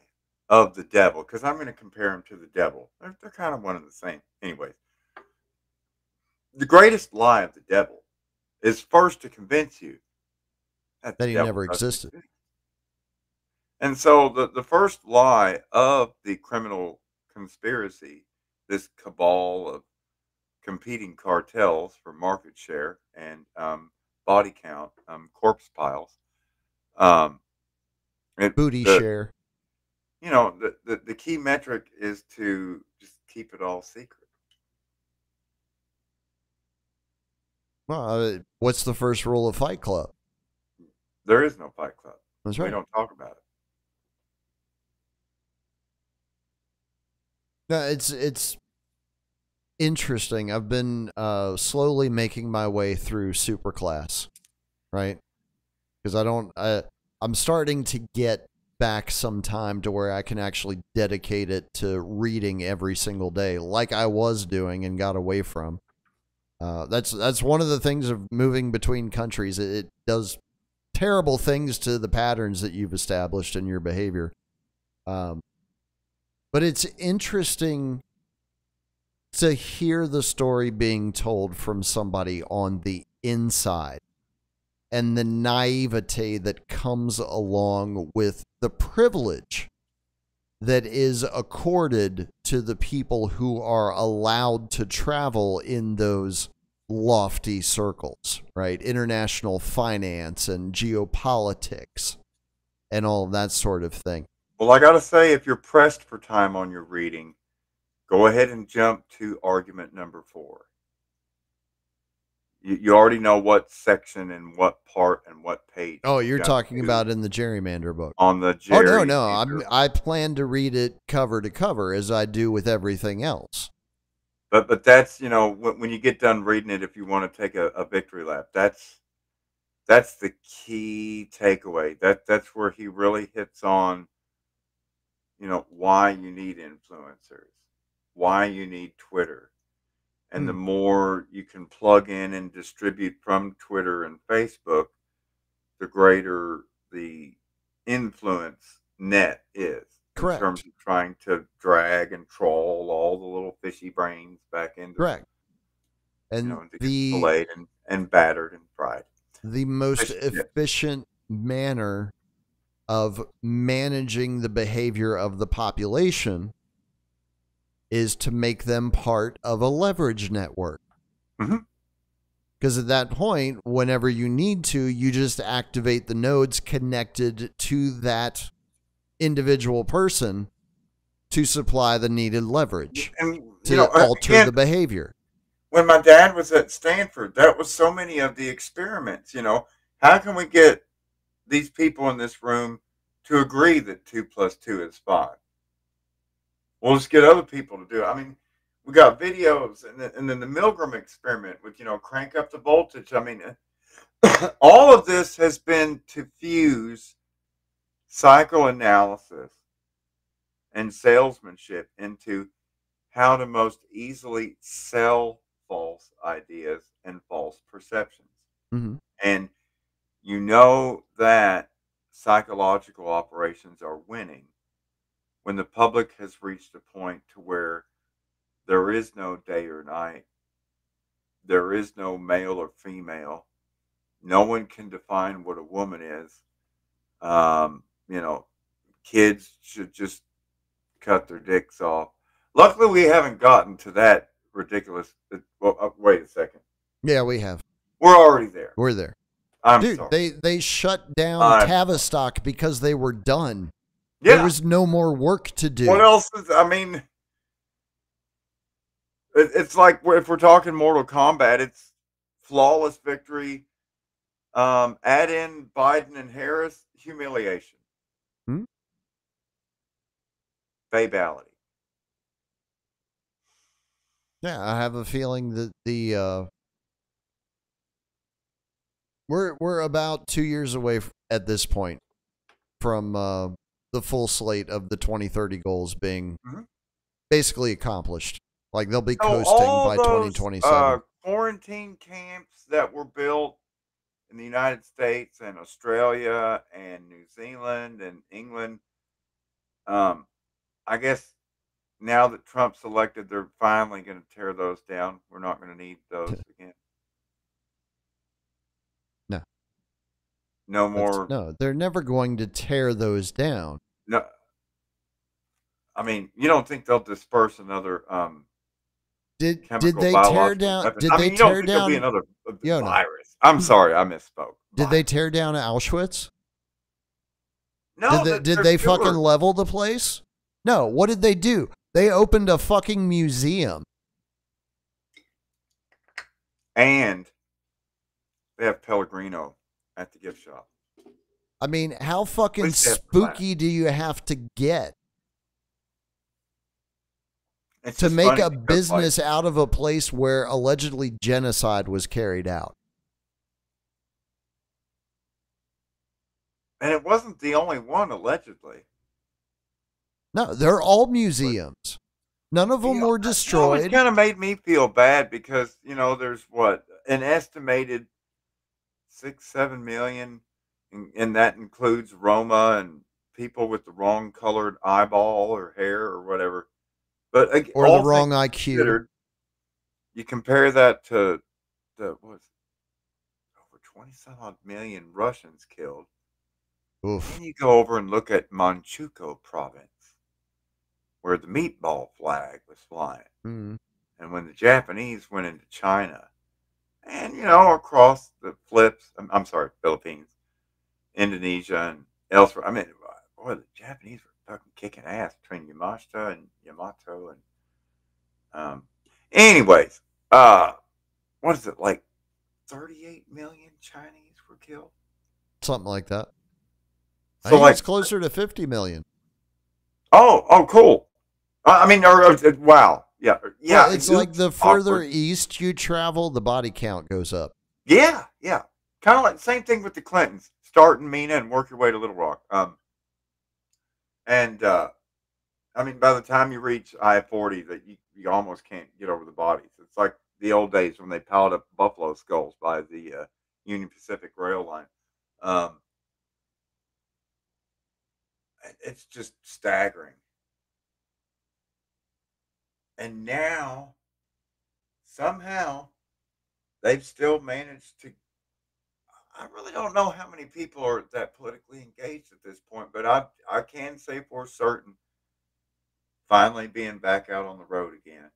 of the devil, because I'm going to compare him to the devil. They're kind of one and the same. Anyways, the greatest lie of the devil is first to convince you that the That he devil never doesn't existed. exist. And so the first lie of the criminal conspiracy, this cabal of competing cartels for market share and body count, corpse piles, um, Booty the share. the key metric is to just keep it all secret. Well, what's the first rule of Fight Club? There is no Fight Club. That's We right. don't talk about it. No, it's interesting. I've been slowly making my way through Superclass, right? Because I'm starting to get back some time to where I can actually dedicate it to reading every single day, like I was doing and got away from. That's one of the things of moving between countries. It does terrible things to the patterns that you've established in your behavior. But it's interesting to hear the story being told from somebody on the inside and the naivete that comes along with the privilege that is accorded to the people who are allowed to travel in those lofty circles, right? International finance and geopolitics and all of that sort of thing. Well, I got to say, if you're pressed for time on your reading, go ahead and jump to argument number 4. You already know what section and what part and what page. Oh, to you're jump talking to about in the gerrymander book. on the Oh, Jerry. no. I plan to read it cover to cover as I do with everything else. But that's, when you get done reading it, if you want to take a victory lap, that's the key takeaway. That's where he really hits on, why you need influencers, why you need Twitter. And the more you can plug in and distribute from Twitter and Facebook, the greater the influence net is. Correct. In terms of trying to drag and troll all the little fishy brains back into, Correct. And to get filleted and battered and fried. The most efficient manner of managing the behavior of the population is to make them part of a leverage network. Because at that point, whenever you need to, you just activate the nodes connected to that individual person to supply the needed leverage and to alter the behavior. When my dad was at Stanford, that was so many of the experiments. How can we get these people in this room to agree that 2 + 2 is 5? We'll just get other people to do it. I mean, we got videos, and then the Milgram experiment with, crank up the voltage. I mean, all of this has been to fuse psychoanalysis and salesmanship into how to most easily sell false ideas and false perceptions. And that psychological operations are winning when the public has reached a point to where there is no day or night, there is no male or female, no one can define what a woman is. Kids should just cut their dicks off. Luckily, we haven't gotten to that ridiculous. Well, wait a second. Yeah, we have. We're already there. We're there. I'm Dude, sorry. they shut down Tavistock because they were done. Yeah. There was no more work to do. What else is, it's like if we're talking Mortal Kombat, it's flawless victory. Add in Biden and Harris, humiliation. Fatality. Yeah, I have a feeling that we're about 2 years away at this point from the full slate of the 2030 goals being basically accomplished. Like they'll be coasting by 2027. Quarantine camps that were built in the United States and Australia and New Zealand and England. I guess now that Trump's elected, they're finally going to tear those down. We're not going to need those again. no more. No, they're never going to tear those down. No, I mean, you don't think they'll disperse another Did chemical they tear biological down? weapon? Did I they mean, you don't tear think there'll be down? another Yona, virus? I'm sorry, I misspoke. did they tear down Auschwitz? No, Did they're they still fucking level the place? No. What did they do? They opened a fucking museum. And they have Pellegrino at the gift shop. I mean, how fucking least they have spooky do you have to get It's to just make funny a because, business out of a place where allegedly genocide was carried out? and it wasn't the only one, allegedly. No, they're all museums. None of them were It destroyed. kind of made me feel bad because, there's what, an estimated 6-7 million, and that includes Roma and people with the wrong colored eyeball or hair or whatever. But Or all the wrong things IQ. considered, you compare that to the over 20 some odd million Russians killed. Oof. Then you go over and look at Manchukuo province, where the meatball flag was flying. Mm. And when the Japanese went into China, and, across the flips, I'm sorry, Philippines, Indonesia, and elsewhere. I mean, boy, the Japanese were fucking kicking ass between Yamashita and Yamato. And anyways, what is it, like 38 million Chinese were killed? Something like that. I So, think it's closer to 50 million. Oh, cool. I mean, wow. Yeah. Well, it's like the further awkward. east you travel, the body count goes up. Yeah. Kind of like the same thing with the Clintons. Start in Mena and work your way to Little Rock. I mean, by the time you reach I-40, that you almost can't get over the bodies. It's like the old days when they piled up buffalo skulls by the Union Pacific Rail line. It's just staggering. And now, somehow, they've still managed to. I really don't know how many people are that politically engaged at this point, but I can say for certain, finally being back out on the road again,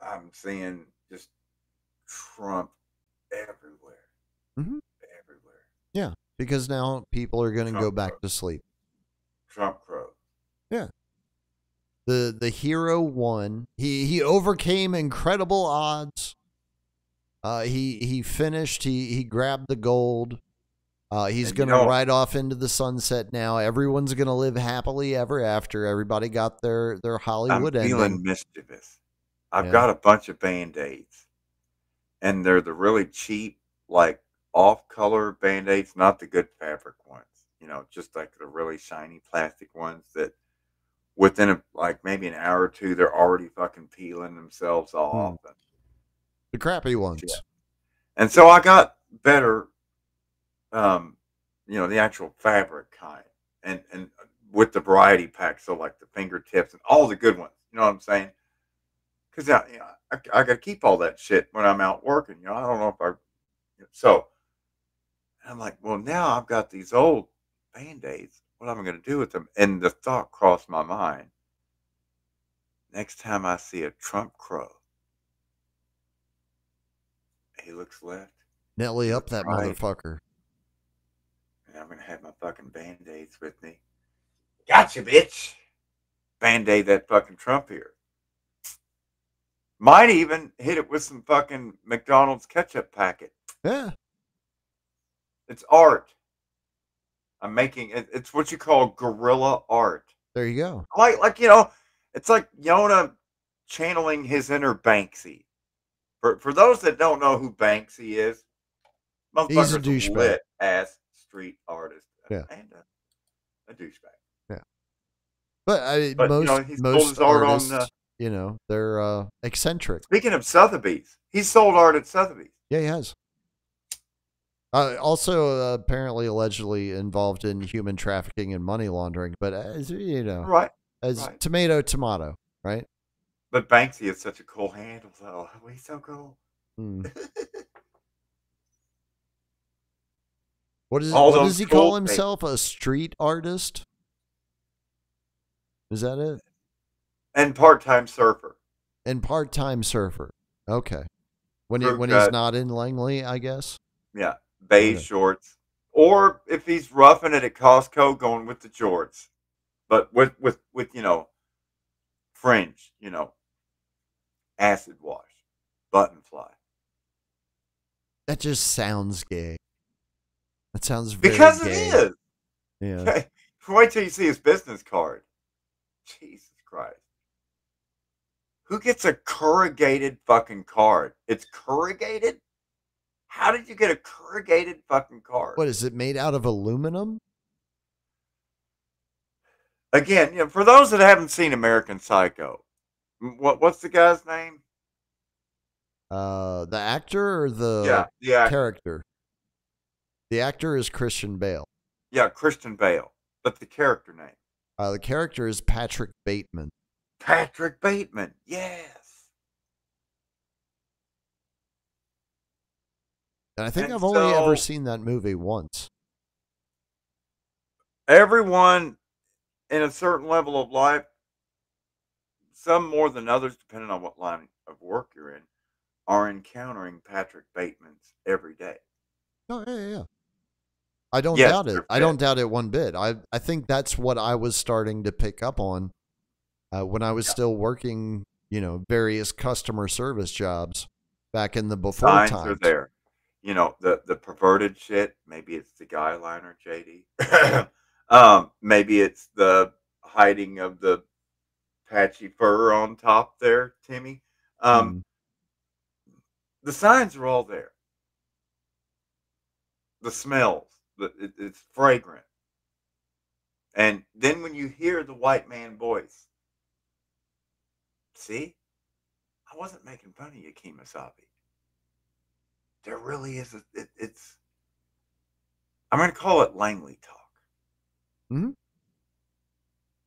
I'm seeing just Trump everywhere. Mm-hmm. Everywhere. Yeah, because now people are going to go back crow. to sleep. Trump crow. Yeah. The hero won. He overcame incredible odds. He finished. He grabbed the gold. He's going to ride off into the sunset now. Everyone's going to live happily ever after. Everybody got their Hollywood I'm feeling ending. mischievous. I've got a bunch of Band-Aids, and they're the really cheap, like off-color Band-Aids, not the good fabric ones. Just like the really shiny plastic ones that within maybe an hour or two, they're already fucking peeling themselves off. The crappy ones. Yeah. And so I got better, the actual fabric kind, and with the variety pack, so like the fingertips and all the good ones. You know what I'm saying? Because I got to keep all that shit when I'm out working. I don't know if so. I'm like, well, now I've got these old Band-Aids. What am I going to do with them? And the thought crossed my mind. Next time I see a Trump crow, he looks left. Nelly up that right. motherfucker. And I'm going to have my fucking Band-Aids with me. Gotcha, bitch. Band-Aid that fucking Trump here. Might even hit it with some fucking McDonald's ketchup packet. Yeah. It's art. I'm making it. It's what you call guerrilla art. There you go. It's like Yona channeling his inner Banksy. For those that don't know who Banksy is, He's a motherfucker's douchebag. lit ass street artist. Yeah. And a douchebag. Yeah. But he sold most his art artists, on. they're eccentric. Speaking of Sotheby's, he sold art at Sotheby's. Yeah, he has. Also, apparently, allegedly involved in human trafficking and money laundering. But as Right. tomato, right? But Banksy is such a cool handle, though. He's so cool. All What those does he call cool himself? A street artist? Is that it? and part-time surfer. And part-time surfer. Okay. Crew When he's cut, not in Langley, I guess. yeah, beige Okay. shorts. Or if he's roughing it at Costco, going with the jorts, but with fringe, acid wash, button fly. That just sounds gay. That sounds very Because it gay. is. Yeah. Okay. Wait till you see his business card. Jesus Christ. Who gets a corrugated fucking card? It's corrugated? How did you get a corrugated fucking card? What is it made out of aluminum? Again, for those that haven't seen American Psycho, what's the guy's name? The actor or the The actor. character? The actor is Christian Bale. Yeah, Christian Bale. But the character name. The character is Patrick Bateman. Patrick Bateman. Yes. And I think And I've only ever so- seen that movie once. Everyone in a certain level of life, some more than others, depending on what line of work you're in, are encountering Patrick Bateman's every day. Oh, yeah. I don't Yes, doubt it. they're I don't fit. doubt it one bit. I think that's what I was starting to pick up on when I was still working, various customer service jobs back in the before Signs times. are there. The perverted shit. Maybe it's the guy liner, JD. Maybe it's the hiding of the patchy fur on top there, Timmy. Mm. The signs are all there. The smells. It's fragrant. And then when you hear the white man voice, see, I wasn't making fun of you, Kemosabe. There really is it's. I'm going to call it Langley talk. Mm-hmm.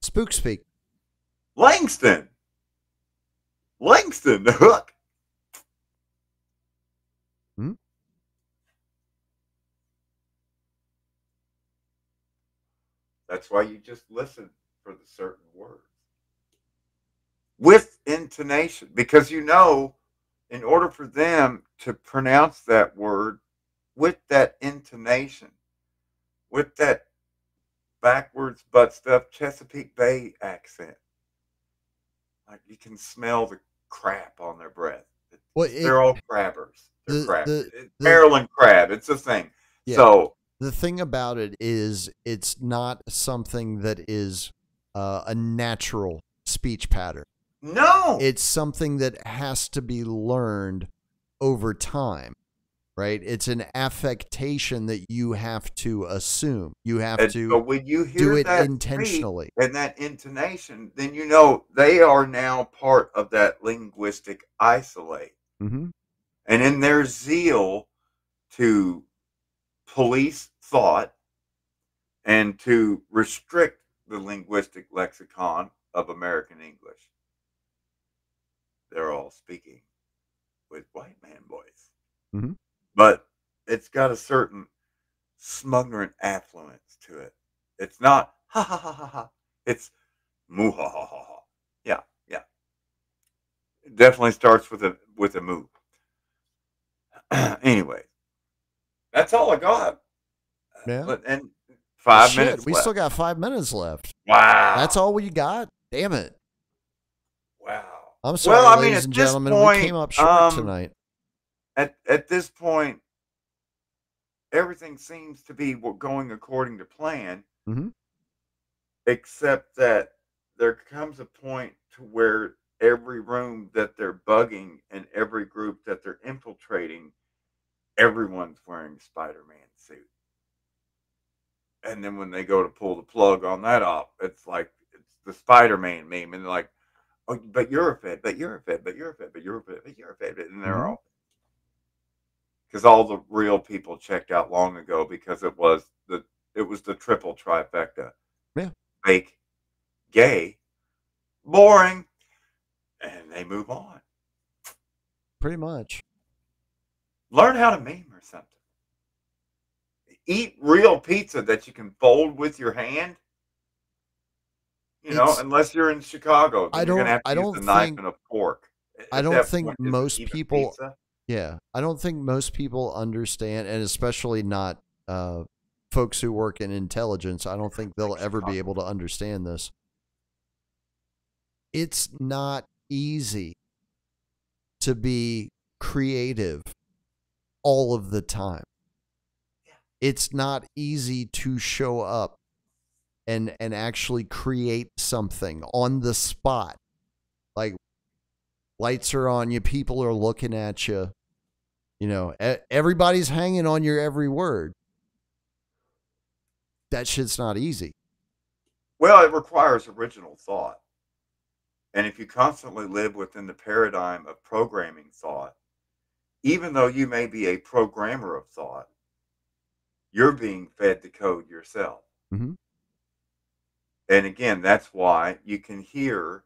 Spook speak. Langston, the hook. Hmm? That's why you just listen for the certain words with intonation, because in order for them to pronounce that word with that intonation, with that backwards butt stuff Chesapeake Bay accent, like you can smell the crap on their breath. They're all crabbers. They're crabbers. Maryland crab. It's a thing. Yeah. So the thing about it is it's not something that is a natural speech pattern. no, It's something that has to be learned over time, right? It's an affectation that you have to assume. You have to but when you hear do it that intentionally. speak and that intonation, then they are now part of that linguistic isolate. Mm-hmm. And in their zeal to police thought and to restrict the linguistic lexicon of American English, they're all speaking with white man voice. Mm-hmm. But it's got a certain smuggling affluence to it. It's not ha ha ha ha ha. It's moo ha ha ha ha. Yeah. It definitely starts with a moo. Anyway, that's all I got. Yeah. And 5 Shit, minutes we left. still got 5 minutes left. Wow. That's all we got? Damn it. Wow. I'm sorry, Well, I mean, ladies at and this gentlemen. point, We came up short tonight. At this point, everything seems to be going according to plan, Mm-hmm. except that there comes a point to where every room that they're bugging and every group that they're infiltrating, everyone's wearing Spider-Man suit. And then when they go to pull the plug on that off, it's the Spider-Man meme, and they're like, "Oh, but you're a Fed, but you're a Fed, but you're a Fed, but you're a Fed, but you're a Fed," and they're all, because all the real people checked out long ago because it was the triple trifecta. Yeah. Fake, gay, boring, and they move on. Pretty much. Learn how to meme or something. Eat real pizza that you can fold with your hand. You know, It's unless you're in Chicago, I then you're gonna don't have I to use don't a knife think and a fork. I At don't that think point, is it most even people pizza? yeah, I don't think most people understand, and especially not folks who work in intelligence. I don't think they'll Like ever be Chicago. able to understand this. It's not easy to be creative all of the time. It's not easy to show up and actually create something on the spot. Like, lights are on you, people are looking at you. You know, everybody's hanging on your every word. That shit's not easy. Well, it requires original thought. And if you constantly live within the paradigm of programming thought, even though you may be a programmer of thought, you're being fed the code yourself. Mm-hmm. And again, that's why you can hear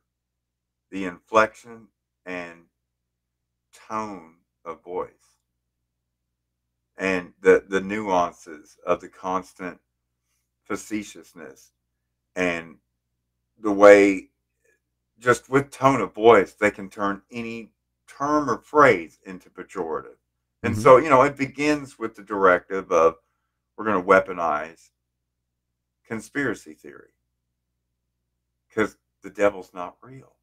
the inflection and tone of voice and the nuances of the constant facetiousness and the way, just with tone of voice, they can turn any term or phrase into pejorative. And Mm-hmm. so, it begins with the directive of we're going to weaponize conspiracy theory because the devil's not real.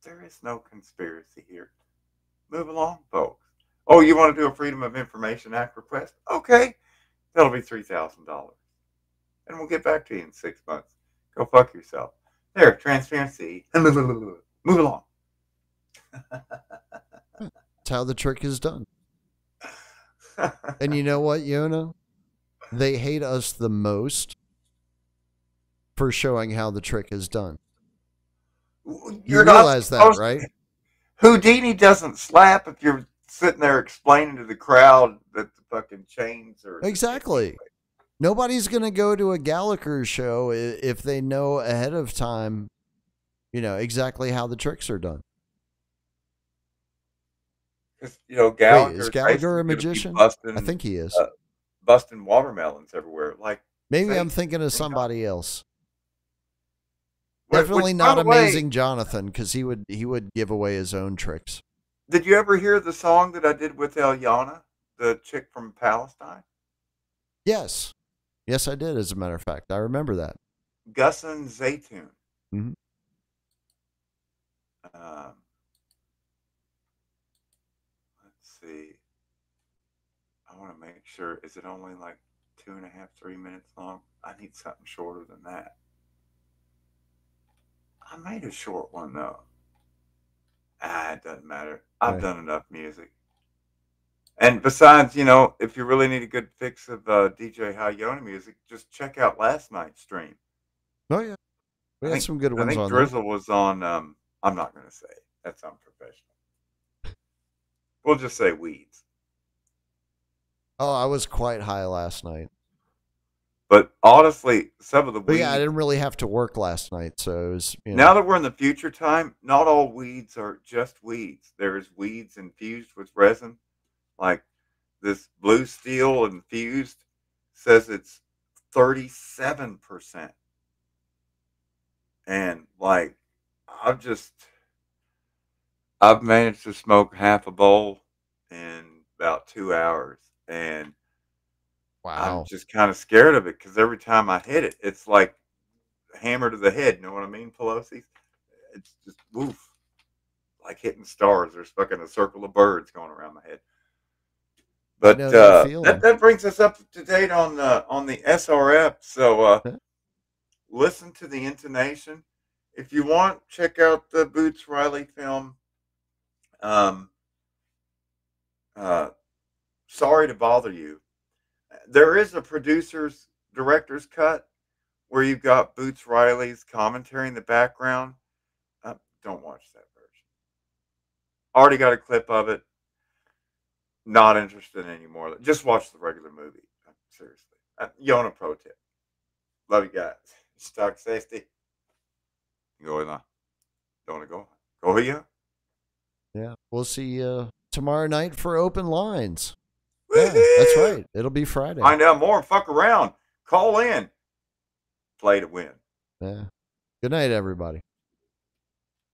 There is no conspiracy here. Move along, folks. Oh, you want to do a Freedom of Information Act request? Okay, that'll be $3,000. And we'll get back to you in 6 months. Go fuck yourself. There, transparency. Move along. That's how the trick is done. And you know what, Yona? They hate us the most for showing how the trick is done. You You're not realize that, supposed right? to. Houdini doesn't slap if you're sitting there explaining to the crowd that the fucking chains are. Exactly. Nobody's going to go to a Gallagher show if they know ahead of time, exactly how the tricks are done. Because, Wait, is Gallagher's Gallagher basically a going to be magician? I busting, think he is. busting watermelons everywhere. Like, Maybe I'm Satan, thinking of you know? somebody else. Which, Definitely by not the way, Amazing Jonathan, because he would give away his own tricks. did you ever hear the song that I did with High Yona, the chick from Palestine? Yes. Yes, I did, as a matter of fact. I remember that. Gussin Zaytun. Mm-hmm. Let's see. I want to make sure. Is it only like 2.5, 3 minutes long? I need something shorter than that. I made a short one though. It doesn't matter. I've Right. done enough music. And besides, if you really need a good fix of DJ High Yona music, just check out last night's stream. Oh, yeah. We I had think some good I ones think on there. Drizzle was on. I'm not going to say it. That's unprofessional. We'll just say weeds. Oh, I was quite high last night. But honestly, some of the But weeds. yeah, I didn't really have to work last night, so it was. Now that we're in the future time, not all weeds are just weeds. There's weeds infused with resin, like this blue steel infused says it's 37%. And like, I've managed to smoke half a bowl in about 2 hours, and I'm Wow. just kind of scared of it because every time I hit it, it's like a hammer to the head. You know what I mean, Pelosi? It's just woof, like hitting stars. There's fucking a circle of birds going around my head. But know that feeling. that brings us up to date on the SRF. So listen to the intonation. If you want, check out the Boots Riley film. Sorry to bother you. There is a producer's director's cut where you've got Boots Riley's commentary in the background. Don't watch that version. Already got a clip of it. Not interested anymore. Just watch the regular movie. Seriously. Yona pro tip. Love you guys. Stock safety. Go in. Don't want to go. Go here. Yeah. We'll see you tomorrow night for open lines. Woo! Yeah, that's right. It'll be Friday. Find out more and fuck around. Call in. Play to win. Yeah. Good night, everybody.